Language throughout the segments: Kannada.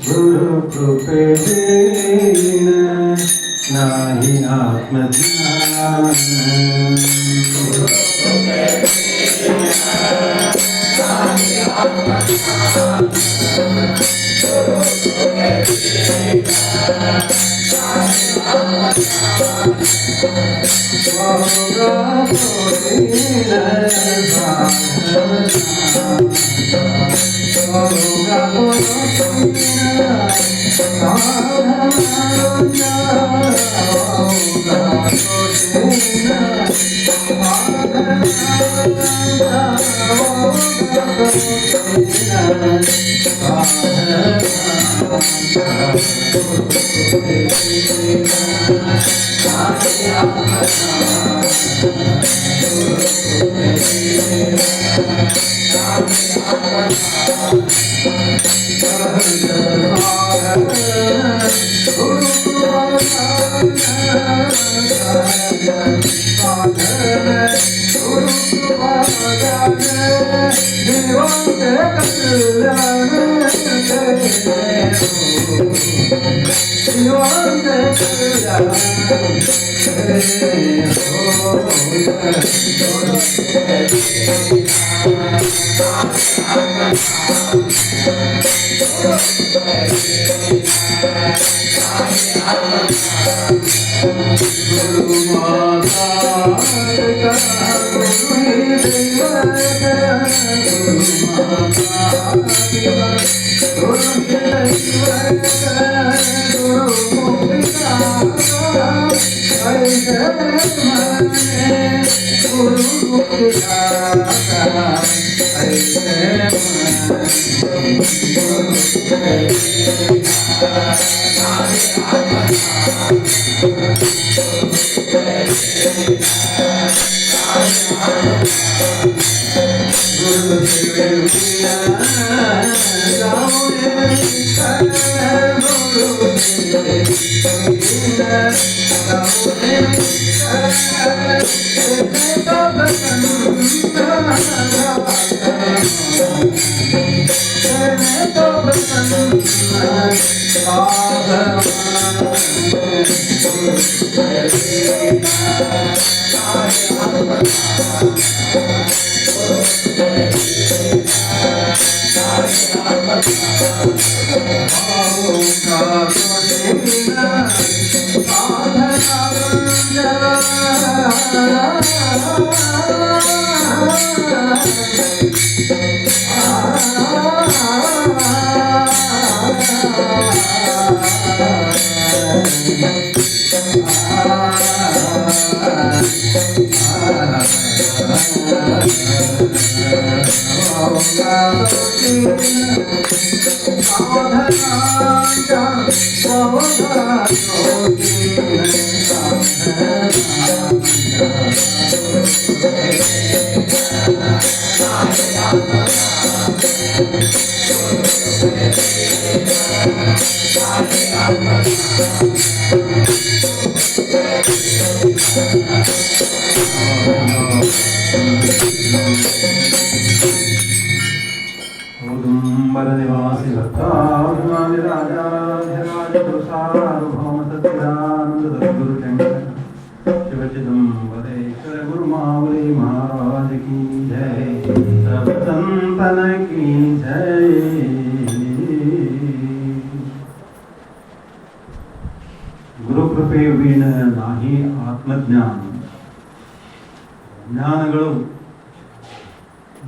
गुरु कृपे नाही आत्मज्ञान निवासी शिवचिदम्बरेश्वर गुरु मावली महाराज की जय, सब संतन की जय। ಗುರು ಕೃಪೆ ವೀಣ ನಾಹಿ ಆತ್ಮಜ್ಞಾನ. ಜ್ಞಾನಗಳು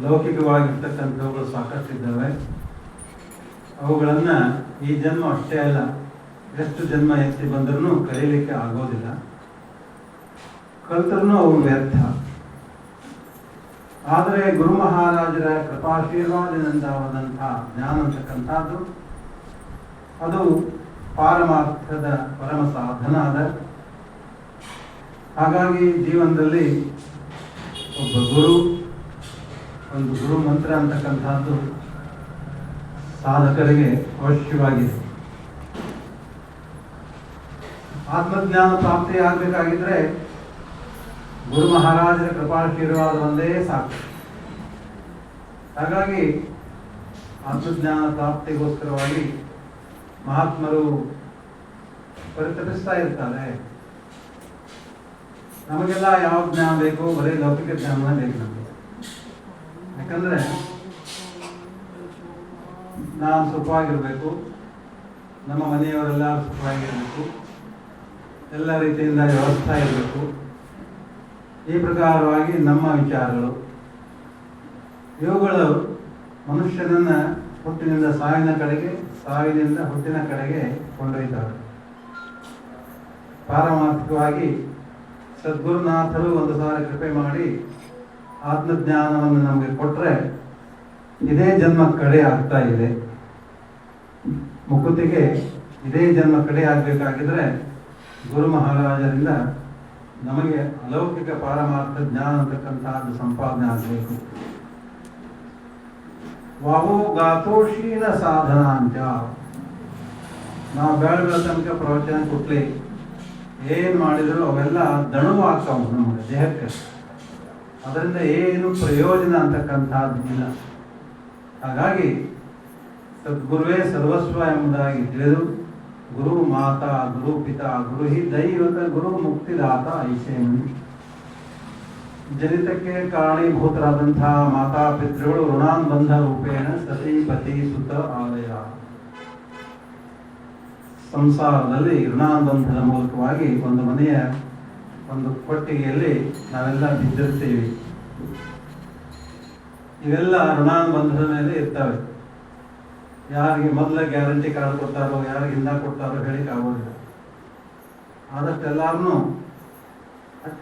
ಲೌಕಿಕವಾಗಿರ್ತಕ್ಕಂಥವುಗಳು ಸಾಕಷ್ಟಿದ್ದಾವೆ. ಅವುಗಳನ್ನು ಈ ಜನ್ಮ ಅಷ್ಟೇ ಅಲ್ಲ, ಎಷ್ಟು ಜನ್ಮ ಎತ್ತಿ ಬಂದರೂ ಕಲೀಲಿಕ್ಕೆ ಆಗೋದಿಲ್ಲ. ಕಲ್ತರೂ ಅವು ವ್ಯರ್ಥ. ಆದರೆ ಗುರು ಮಹಾರಾಜರ ಕೃಪಾಶೀರ್ವಾದದಿಂದಾದಂಥ ಜ್ಞಾನ ಅಂತಕ್ಕಂಥದ್ದು ಅದು ಪಾರಮಾರ್ಥದ ಪರಮ ಸಾಧನ ಅದ. ಹಾಗಾಗಿ ಜೀವನದಲ್ಲಿ ಒಬ್ಬ ಗುರು, ಒಂದು ಗುರು ಮಂತ್ರ ಅಂತಕ್ಕಂಥದ್ದು ಸಾಧಕರಿಗೆ ಅವಶ್ಯವಾಗಿದೆ. ಆತ್ಮಜ್ಞಾನ ಪ್ರಾಪ್ತಿಯಾಗಬೇಕಾಗಿದ್ರೆ ಗುರು ಮಹಾರಾಜರ ಕೃಪಾಶೀರ್ವಾದ ಒಂದೇ ಸಾಕು. ಹಾಗಾಗಿ ಆತ್ಮಜ್ಞಾನ ಪ್ರಾಪ್ತಿಗೋಸ್ಕರವಾಗಿ ಮಹಾತ್ಮರು ಪರಿತಪಿಸ್ತಾ ಇರ್ತಾರೆ. ನಮಗೆಲ್ಲ ಯಾವ ಜ್ಞಾನ ಬೇಕು? ಬರೀ ಲೌಕಿಕ ಜ್ಞಾನ ಬೇಕು ನಮಗೆ. ಯಾಕಂದ್ರೆ ನಾನು ಸುಖವಾಗಿರ್ಬೇಕು, ನಮ್ಮ ಮನೆಯವರೆಲ್ಲ ಸುಖವಾಗಿರಬೇಕು, ಎಲ್ಲ ರೀತಿಯಿಂದ ವ್ಯವಸ್ಥೆ ಇರಬೇಕು, ಈ ಪ್ರಕಾರವಾಗಿ ನಮ್ಮ ವಿಚಾರಗಳು ಇವುಗಳು ಮನುಷ್ಯನನ್ನ ಹುಟ್ಟಿನಿಂದ ಸಾವಿನ ಕಡೆಗೆ, ಸಾವಿನಿಂದ ಹುಟ್ಟಿನ ಕಡೆಗೆ ಕೊಂಡೊಯ್ತವೆ. ಪಾರಮಾರ್ಥಿಕವಾಗಿ ಸದ್ಗುರುನಾಥರು ಒಂದು ಸಾರಿ ಕೃಪೆ ಮಾಡಿ ಆತ್ಮಜ್ಞಾನವನ್ನು ನಮಗೆ ಕೊಟ್ಟರೆ ಇದೇ ಜನ್ಮ ಕಡೆ ಆಗ್ತಾ ಇದೆ. ಮುಕುತಿಗೆ ಇದೇ ಜನ್ಮ ಕಡೆ ಆಗಬೇಕಾಗಿದ್ರೆ ಗುರು ಮಹಾರಾಜರಿಂದ ನಮಗೆ ಅಲೌಕಿಕ ಪಾರಮಾರ್ಥ ಜ್ಞಾನ ಅಂತಕ್ಕಂಥದ್ದು ಸಂಪಾದನೆ ಆಗಬೇಕು. ವಾಹೋ ಗಾತೋಶೀಲ ಸಾಧನ ಅಂತ ನಾವು ಬೆಳೆದ ತನಕ ಪ್ರವಚನ ಕೊಟ್ಲಿ ಏನು ಮಾಡಿದ್ರು ಅವೆಲ್ಲ ದಣವು ಆಗ್ತಾವು ನಮಗೆ ದೇಹಕ್ಕೆ. ಅದರಿಂದ ಏನು ಪ್ರಯೋಜನ ಅಂತಕ್ಕಂಥದ್ದು ಇಲ್ಲ. ಹಾಗಾಗಿ ಸದ್ಗುರುವೇ ಸರ್ವಸ್ವ ಎಂಬುದಾಗಿ ತಿಳಿದು ಗುರು ಮಾತಾ, ಗುರು ಪಿತಾ, ಗುರು ಹಿ ದೈವತ, ಗುರು ಮುಕ್ತಿದಾತ ಐಸೇಮಿ. ಜನಿತಕ್ಕೆ ಕಾರಣೀಭೂತರಾದಂತಹ ಮಾತಾ ಪಿತೃಗಳು ಋಣಾನುಬಂಧ ರೂಪೇಣ ಸತಿ ಪತಿ ಸುತ ಆಲಯ. ಸಂಸಾರದಲ್ಲಿ ಋಣಾನುಬಂಧದ ಮೂಲಕವಾಗಿ ಒಂದು ಮನೆಯ ಒಂದು ಕೊಟ್ಟಿಗೆಯಲ್ಲಿ ನಾವೆಲ್ಲ ಬಿದ್ದಿರ್ತೀವಿ. ಇವೆಲ್ಲ ಋಣಾನುಬಂಧದ ಮೇಲೆ ಇರ್ತವೆ. ಯಾರಿಗೆ ಮೊದಲ ಗ್ಯಾರಂಟಿ ಕಾರ್ಡ್ ಕೊಡ್ತಾರೋ, ಯಾರಿಗೆ ಹಿಂದ ಕೊಡ್ತಾರೋ ಹೇಳಿಕ್ಕೆ ಆಗೋದಿಲ್ಲ. ಆದಷ್ಟು ಎಲ್ಲಾರನ್ನೂ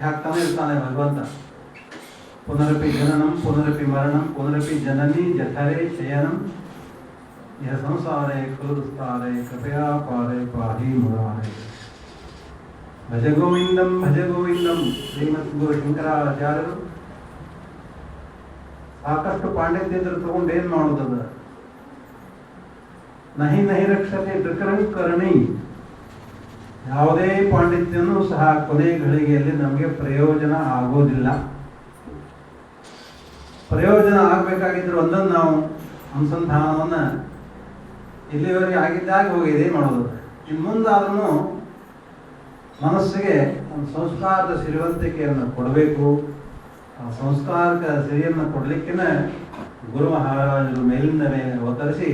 ಹಾಕ್ತಾನೆ ಇರ್ತಾನೆ ಭಗವಂತ. ಪುನರಪಿ ಜನನಂ ಪುನರಪಿ ಮರಣಂ ಪುನರಪಿ ಜನನಿ ಜಠರೇ ಶಯನಂ ಯಹ ಸಂಸಾರೇ ಖಲುಸ್ತಾರೆ ಕೃಪಯಾ ಪಾರೇ ಪಾಹಿ ಮುರಾರೇ. ಭಜ ಗೋವಿಂದಂ ಭಜ ಗೋವಿಂದಂ. ಶ್ರೀಮತ್ ಗುರು ಶಂಕರಾಚಾರ್ಯರು ಸಾಕಷ್ಟು ಪಾಂಡಿತ್ಯದ್ರು ತಗೊಂಡು ಏನ್ ಮಾಡೋದದ? ನಹಿ ನಹಿ ರಕ್ಷತೆ ತ್ರಿಕರಣಿ. ಯಾವುದೇ ಪಾಂಡಿತ್ಯನೂ ಸಹ ಕೊನೆ ಘಳಿಗೆಯಲ್ಲಿ ನಮಗೆ ಪ್ರಯೋಜನ ಆಗೋದಿಲ್ಲ. ಪ್ರಯೋಜನ ಆಗ್ಬೇಕಾಗಿದ್ರು ಒಂದನ್ನು ನಾವು ಅನುಸಂಧಾನವನ್ನ ಇಲ್ಲಿವರೆಗೆ ಆಗಿದ್ದಾಗ ಹೋಗಿ ಇದೇ ಮಾಡೋದು. ಇನ್ನು ಮುಂದಾದ್ರೂ ಮನಸ್ಸಿಗೆ ಒಂದು ಸಂಸ್ಕಾರದ ಸಿರಿವಂತಿಕೆಯನ್ನು ಕೊಡಬೇಕು. ಆ ಸಂಸ್ಕಾರಕ ಸಿರಿಯನ್ನು ಕೊಡ್ಲಿಕ್ಕೆನೆ ಗುರು ಮಹಾರಾಜರು ಮೇಲಿಂದ ಮೇಲೆ ಅವತರಿಸಿ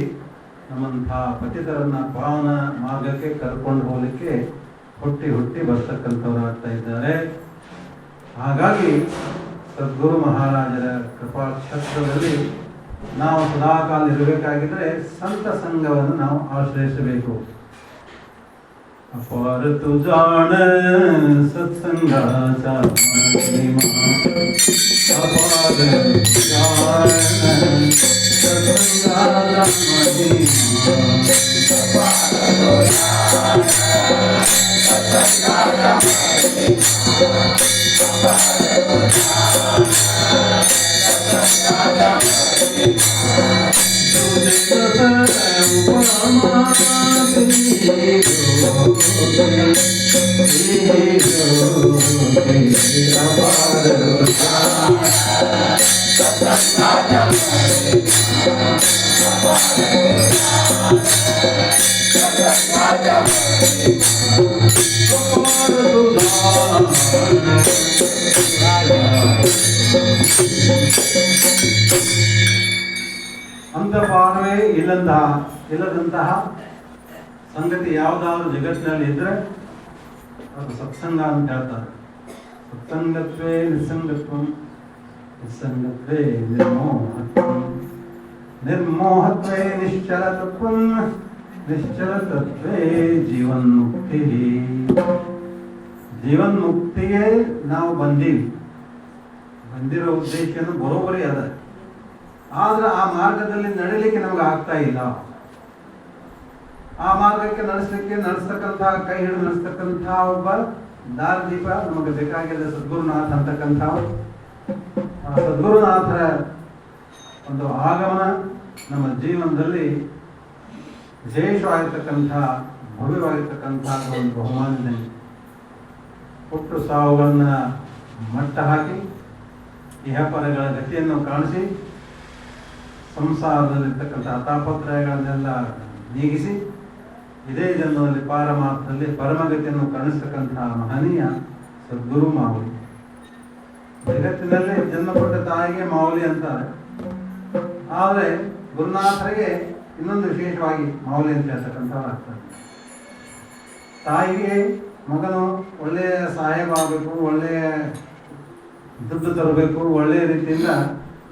ನಮ್ಮಂಥ ಪತಿತರನ್ನ ಪಾವನ ಮಾರ್ಗಕ್ಕೆ ಕರ್ಕೊಂಡು ಹೋಗ್ಲಿಕ್ಕೆ ಹುಟ್ಟಿ ಹುಟ್ಟಿ ಬರ್ತಕ್ಕಂಥವ್ರಾಗ್ತಾ ಇದ್ದಾರೆ. ಹಾಗಾಗಿ ಸದ್ಗುರು ಮಹಾರಾಜರ ಕೃಪಾ ಕ್ಷೇತ್ರದಲ್ಲಿ ನಾವು ಸದಾಕಾಲ ಇರಬೇಕಾಗಿದ್ರೆ ಸಂತ ಸಂಘವನ್ನು ನಾವು ಆಶ್ರಯಿಸಬೇಕು. ಅಪಾರ ತು ಜಾಣ ಸತ್ಸಂಗಾಚ ಮಹಿಮಾ, ಅಪಾರ ಜಾಣ ಸತ್ಸಂಗಾಚ ಮಹಿಮಾ, ಅಪಾರ ತು ಜಾಣ ಸತ್ಸಂಗಾಚ ಮಹಿಮಾ, ಅಪಾರ ತು ಜಾಣ ಸತ್ಸಂಗಾಚ ಮಹಿಮಾ. ಅಂತಪಾರವೇ ಇಲ್ಲದಂತಹ ಸಂಗತಿ ಯಾವುದಾದ್ರೂ ಜಗತ್ತಿನಲ್ಲಿ ಇದ್ರೆ ಅದು ಸತ್ಸಂಗ ಅಂತ ಹೇಳ್ತಾರೆ. ಸತ್ಸಂಗತ್ವೇ ನಿಸ್ಸಂಗತ್ವ, ನಿಸ್ಸಂಗತ್ವೇ ನಿರ್ಮೋಹತ್ವ, ನಿರ್ಮೋಹತ್ವೇ ನಿಶ್ಚಲತತ್ವ, ನಿಶ್ಚಲತತ್ವೇ ಜೀವನ್ಮುಕ್ತಿ. ಜೀವನ್ಮುಕ್ತಿಗೆ ನಾವು ಬಂದಿರೋ ಉದ್ದೇಶನು ಬರೋಬರಿ ಅದ. ಆದ್ರೆ ಆ ಮಾರ್ಗದಲ್ಲಿ ನಡೀಲಿಕ್ಕೆ ನಮ್ಗೆ ಆಗ್ತಾ ಇಲ್ಲ. ಆ ಮಾರ್ಗಕ್ಕೆ ನಡೆಸ್ತಕ್ಕಂಥ ಕೈ ಹಿಡಿದು ನಡೆಸ್ತಕ್ಕಂಥ ಒಬ್ಬ ದಾರಿದೀಪ ನಮಗೆ ಬೇಕಾಗಿದೆ ಸದ್ಗುರುನಾಥ ಅಂತಕ್ಕಂಥ. ಸದ್ಗುರುನಾಥರ ಒಂದು ಆಗಮನ ನಮ್ಮ ಜೀವನದಲ್ಲಿ ವಿಶೇಷವಾಗಿರ್ತಕ್ಕಂಥ ಭವ್ಯವಾಗಿರ್ತಕ್ಕಂಥ ಒಂದು ಬಹುಮಾನ. ಹುಟ್ಟು ಸಾವುಗಳನ್ನ ಮಟ್ಟ ಹಾಕಿ ಇಹಪರಗಳ ಗತಿಯನ್ನು ಕಾಣಿಸಿ ಸಂಸಾರದಲ್ಲಿರ್ತಕ್ಕಂಥ ತಾಪತ್ರಯಗಳನ್ನೆಲ್ಲ ನೀಗಿಸಿ ಇದೇ ಜನ್ಮದಲ್ಲಿ ಪಾರಮಾರ್ಥದಲ್ಲಿ ಪರಮಗತಿಯನ್ನು ಕರುಣಿಸ್ತಕ್ಕಂತಹ ಮಹನೀಯ ಸದ್ಗುರು ಮಾವಲಿ. ಜಗತ್ತಿನಲ್ಲಿ ಜನ್ಮ ಕೊಟ್ಟ ತಾಯಿಗೆ ಮಾವಲಿ ಅಂತಾರೆ, ಆದರೆ ಗುರುನಾಥರಿಗೆ ಇನ್ನೊಂದು ವಿಶೇಷವಾಗಿ ಮಾವಲಿ ಅಂತ ಹೇಳ್ತಕ್ಕಂಥವ್ರು. ತಾಯಿಗೆ ಮಗನು ಒಳ್ಳೆಯ ಸಾಹೇಬ ಆಗಬೇಕು, ಒಳ್ಳೆಯ ದುಡ್ಡು ತರಬೇಕು, ಒಳ್ಳೆಯ ರೀತಿಯಿಂದ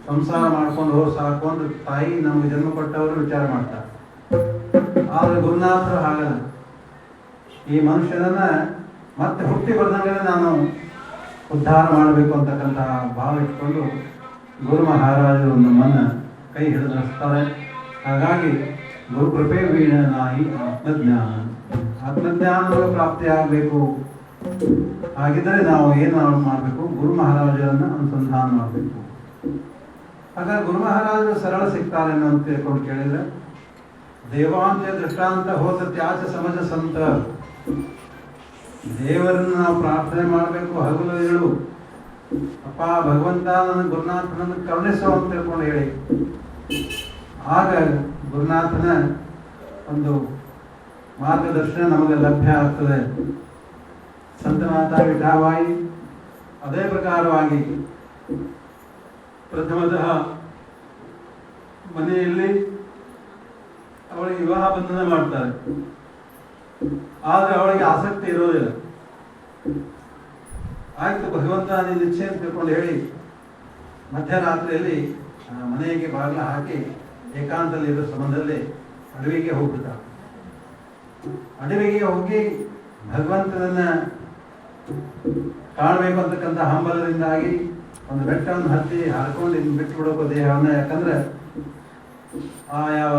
ಸಂಸಾರ ಮಾಡ್ಕೊಂಡು ಹೋಗಿ ಸಾಕು ಅಂತ ತಾಯಿ ನಮಗೆ ಜನ್ಮ ಕೊಟ್ಟವರು ವಿಚಾರ ಮಾಡ್ತಾರೆ. ಆದರೆ ಗುರುನಾಥರು ಹಾಗಲ್ಲ. ಈ ಮನುಷ್ಯನನ್ನ ಮತ್ತೆ ಹುಟ್ಟಿ ಬಂದಂಗೆ ನಾನು ಉದ್ಧಾರ ಮಾಡಬೇಕು ಅಂತಕ್ಕಂತಹ ಭಾವ ಇಟ್ಕೊಂಡು ಗುರು ಮಹಾರಾಜರು ನಮ್ಮನ್ನು ಕೈ ಹಿಡಿದು ನಡೆಸ್ತಾರೆ. ಹಾಗಾಗಿ ಗುರುಕೃಪೆ ವೀಣನಾಯಿ ಆತ್ಮಜ್ಞಾನದ ಪ್ರಾಪ್ತಿಯಾಗಬೇಕು. ಹಾಗಿದ್ದರೆ ನಾವು ಏನು ಮಾಡಬೇಕು? ಗುರು ಮಹಾರಾಜರನ್ನು ಅನುಸಂಧಾನ ಮಾಡಬೇಕು. ಹಾಗಾಗಿ ಗುರು ಮಹಾರಾಜರು ಸರಳ ಸಿಗ್ತಾರೆ ಅಂತ ತಿಳ್ಕೊಂಡು ಕೇಳಿದ್ರೆ, ದೇವಾಂತ್ಯ ದೃಷ್ಟಾಂತ ಹೋದ ತ್ಯಾಚ ಸಮಜ ಸಂತ. ದೇವರನ್ನು ನಾವು ಪ್ರಾರ್ಥನೆ ಮಾಡಬೇಕು ಹಗಲು ಹೇಳು, ಅಪ್ಪ ಭಗವಂತ ನನ್ನ ಗುರುನಾಥನನ್ನು ಕರುಣಿಸೋ ಅಂತ ತಿಳ್ಕೊಂಡು ಹೇಳಿ. ಆಗ ಗುರುನಾಥನ ಒಂದು ಮಾರ್ಗದರ್ಶನ ನಮಗೆ ಲಭ್ಯ ಆಗ್ತದೆ. ಸಂತ ಮಾತಾ ವಿಠಾಬಾಯಿ ಅದೇ ಪ್ರಕಾರವಾಗಿ ಪ್ರಥಮತಃ ಮನೆಯಲ್ಲಿ ಅವಳಿಗೆ ವಿವಾಹ ಬಂಧನ ಮಾಡ್ತಾರೆ. ಆದರೆ ಅವಳಿಗೆ ಆಸಕ್ತಿ ಇರೋದಿಲ್ಲ. ಆಯ್ತು ಭಗವಂತ ನಿನ್ನ ಇಚ್ಛೆ ಅಂತ ತಿಳ್ಕೊಂಡು ಹೇಳಿ ಮಧ್ಯರಾತ್ರಿಯಲ್ಲಿ ಮನೆಗೆ ಬಾಗಿಲ ಹಾಕಿ ಏಕಾಂತದಲ್ಲಿ ಇರೋ ಸಂಬಂಧದಲ್ಲಿ ಅಡವಿಗೆ ಹೋಗ್ಬಿಡ್ತಾರೆ. ಅಡವಿಗೆ ಹೋಗಿ ಭಗವಂತನನ್ನ ಕಾಣಬೇಕು ಅಂತಕ್ಕಂಥ ಹಂಬಲದಿಂದಾಗಿ ಒಂದು ಬೆಟ್ಟವನ್ನು ಹತ್ತಿ ಹಾಕೊಂಡು ಇನ್ನು ಬಿಟ್ಟು ಬಿಡೋಕೆ ದೇಹವನ್ನು. ಯಾಕಂದ್ರೆ ಆ ಯಾವ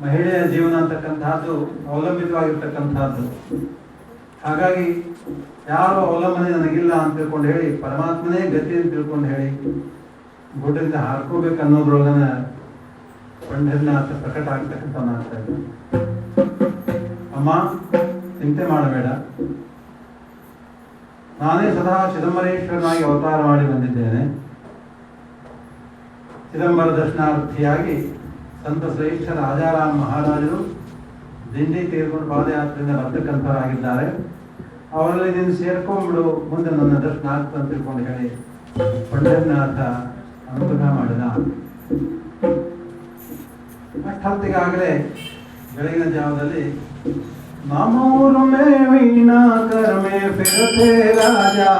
ಮಹಿಳೆಯ ಜೀವನ ಅಂತಕ್ಕಂಥದ್ದು ಅವಲಂಬಿತವಾಗಿರ್ತಕ್ಕಂಥದ್ದು. ಹಾಗಾಗಿ ಯಾರು ಅವಲಂಬನೆ ನನಗಿಲ್ಲ ಅಂತ ತಿಳ್ಕೊಂಡು ಹೇಳಿ ಪರಮಾತ್ಮನೇ ಗತಿ ಅಂತ ತಿಳ್ಕೊಂಡು ಹೇಳಿ ಗುಡ್ಡದಿಂದ ಹಾರ್ಕೋಬೇಕು ಅನ್ನೋದ್ರೊಳಗನ ಪಂಡರಿನಾಥ ಪ್ರಕಟ ಆಗ್ತಕ್ಕಂಥವನಾಗ್ತಾ ಇದ್ದ. ಅಮ್ಮ ಚಿಂತೆ ಮಾಡಬೇಡ, ನಾನೇ ಸದಾ ಚಿದಂಬರೇಶ್ವರನಾಗಿ ಅವತಾರ ಮಾಡಿ ಬಂದಿದ್ದೇನೆ. ಚಿದಂಬರ ದರ್ಶನಾರ್ಥಿಯಾಗಿ ಸಂತ ಶ್ರೇಷ್ಠ ರಾಜಾರಾಮ್ ಮಹಾರಾಜರು ದಿಂಡಿ ತೀರ್ಕೊಂಡು ಪಾದಯಾತ್ರೆಯಿಂದ ಬರ್ತಕ್ಕಂಥವರಾಗಿದ್ದಾರೆ. ಅವರಲ್ಲಿ ನೀನು ಸೇರ್ಕೊಂಡ್ಬಿಡು, ಮುಂದೆ ನನ್ನ ದರ್ಶನ ಆಗ್ತದೆ ಅಂತ ತಿಳ್ಕೊಂಡು ಹೇಳಿ ಪಂಡರಿನಾಥ ಅನುಗ್ರಹ ಮಾಡಿದ. ಅಷ್ಟೊತ್ತಿಗಾಗಲೇ ಬೆಳಗಿನ ಜಾವದಲ್ಲಿ ಮಾಮೂರು ಮೇ ವೀಣಾ ಕರ್ ಮೇ ಫಿರತೆ ರಾಜಾ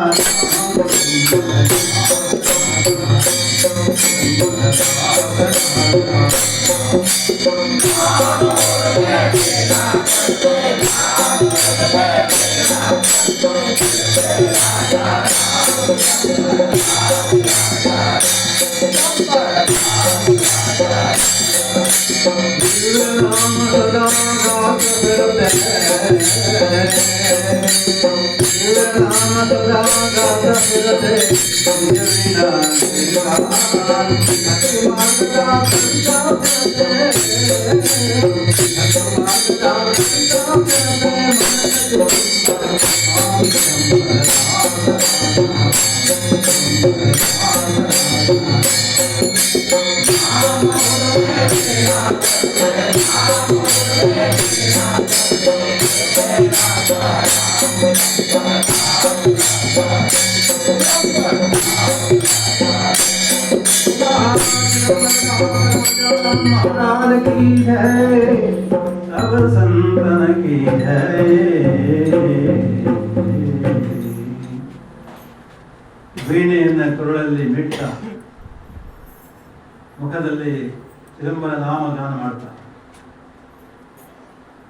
की जय, सब संतन की जय। ವೀಣೆಯನ್ನ ಕೊರಳಲ್ಲಿ ಮಿಟ್ಟ ಮುಖದಲ್ಲಿ ಚಿದಂಬರ ನಾಮಗಾನ ಮಾಡ್ತಾ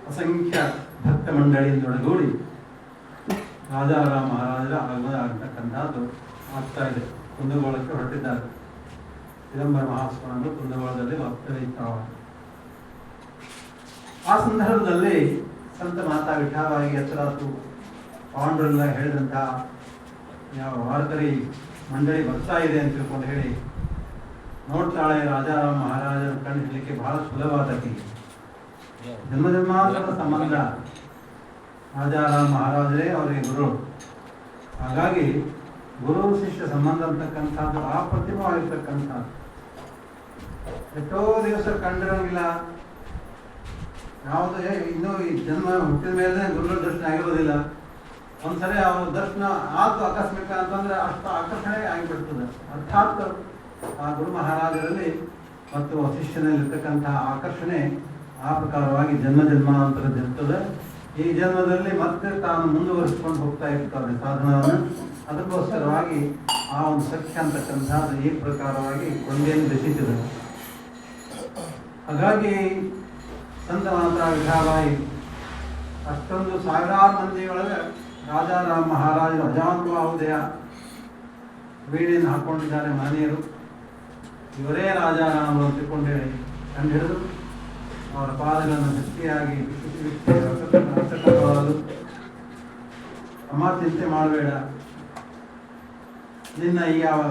ಅಸಂಖ್ಯ ಭಕ್ತ ಮಂಡಳಿಯಿಂದೊಡಗೂಡಿ ರಾಜಾರಾಮ್ ಮಹಾರಾಜರ ಆಗಮನ ಆಗತಕ್ಕಂಥದ್ದು ಆಗ್ತಾ ಇದೆ. ಕುಂದಗೋಳಕ್ಕೆ ಹೊರಟಿದ್ದಾರೆ. ಚಿದಂಬರ ಮಹಾಸ್ವಾಮಿಗಳು ಕುಂದಗೋಳದಲ್ಲಿ ವಾಸ್ತವ್ಯ. ಆ ಸಂದರ್ಭದಲ್ಲಿ ಸಂತ ಮಾತಾ ವಿಠಾಬಾಯಿ ಎಚ್ಚರಾತು ಪಾಂಡುರಂಗ ಹೇಳಿದಂಥ ಯಾವ ವಾರಕರಿ ಮಂಡಳಿ ಬರ್ತಾ ಇದೆ ಅಂತ ತಿಳ್ಕೊಂಡು ಹೇಳಿ ನೋಡ್ತಾಳೆ. ರಾಜಾರಾಮ್ ಮಹಾರಾಜರ ಕಣ್ಣು ಹಿಡಲಿಕ್ಕೆ ಬಹಳ ಸುಲಭವಾದಕ್ಕೆ ಜನ್ಮ ಜನ್ಮಾಂತರದ ಸಂಬಂಧ. ರಾಜಾರಾಮ್ ಮಹಾರಾಜರೇ ಅವರಿಗೆ ಗುರು. ಹಾಗಾಗಿ ಗುರು ಶಿಷ್ಯ ಸಂಬಂಧ ಅಂತಕ್ಕಂಥದ್ದು ಅಪ್ರತಿಮವಾಗಿರ್ತಕ್ಕಂಥದ್ದು. ಎಷ್ಟೋ ದಿವಸ ಕಂಡಿರೋಂಗಿಲ್ಲ, ಯಾವುದು ಇನ್ನೂ ಈ ಜನ್ಮ ಹುಟ್ಟಿದ ಮೇಲೆ ಗುರುಗಳ ದರ್ಶನ ಆಗಿರೋದಿಲ್ಲ. ಒಂದ್ಸರಿ ಅವ್ರ ದರ್ಶನ ಆತು ಆಕಸ್ಮಿಕ ಅಂತಂದ್ರೆ ಅಷ್ಟು ಆಕರ್ಷಣೆ ಆಗಿಬಿಡ್ತದೆ. ಅರ್ಥಾತ್ ಆ ಗುರು ಮಹಾರಾಜರಲ್ಲಿ ಮತ್ತು ಶಿಷ್ಯನಲ್ಲಿರ್ತಕ್ಕಂತಹ ಆಕರ್ಷಣೆ ಆ ಪ್ರಕಾರವಾಗಿ ಜನ್ಮ ಜನ್ಮಾಂತರದಿರ್ತದೆ. ಈ ಜನ್ಮದಲ್ಲಿ ಮತ್ತೆ ತಾನು ಮುಂದುವರಿಸ್ಕೊಂಡು ಹೋಗ್ತಾ ಇರ್ತಾರೆ ಸಾಧನವನ್ನು. ಅದಕ್ಕೋಸ್ಕರವಾಗಿ ಆ ಒಂದು ಸಖ್ಯ ಅಂತಕ್ಕಂಥದ್ದು ಈ ಪ್ರಕಾರವಾಗಿ ಕೊಂಡೆಯನ್ನು ಬೆಸೀತಿದೆ. ಹಾಗಾಗಿ ಸಂತ ಮಾತ್ರ ವಿಠಾಬಾಯಿ ಅಷ್ಟೊಂದು ಸಾವಿರಾರು ಮಂದಿ ಒಳಗೆ ರಾಜಾರಾಮ್ ಮಹಾರಾಜರು ಅಜಾನುಭಾವುದಯ ವೀಣೆಯನ್ನು ಹಾಕ್ಕೊಂಡಿದ್ದಾರೆ ಮಹನೀಯರು. ಇವರೇ ರಾಜಾರಾಮರು ಅಂತ ತಿಳ್ಕೊಂಡೇಳಿ ಕಂಡು ಹಿಡಿದು ಅವರ ಪಾದಗಳನ್ನು ಗಟ್ಟಿಯಾಗಿ ಅಮ್ಮ ಚಿಂತೆ ಮಾಡಬೇಡ, ನಿನ್ನ ಈ ಯಾವ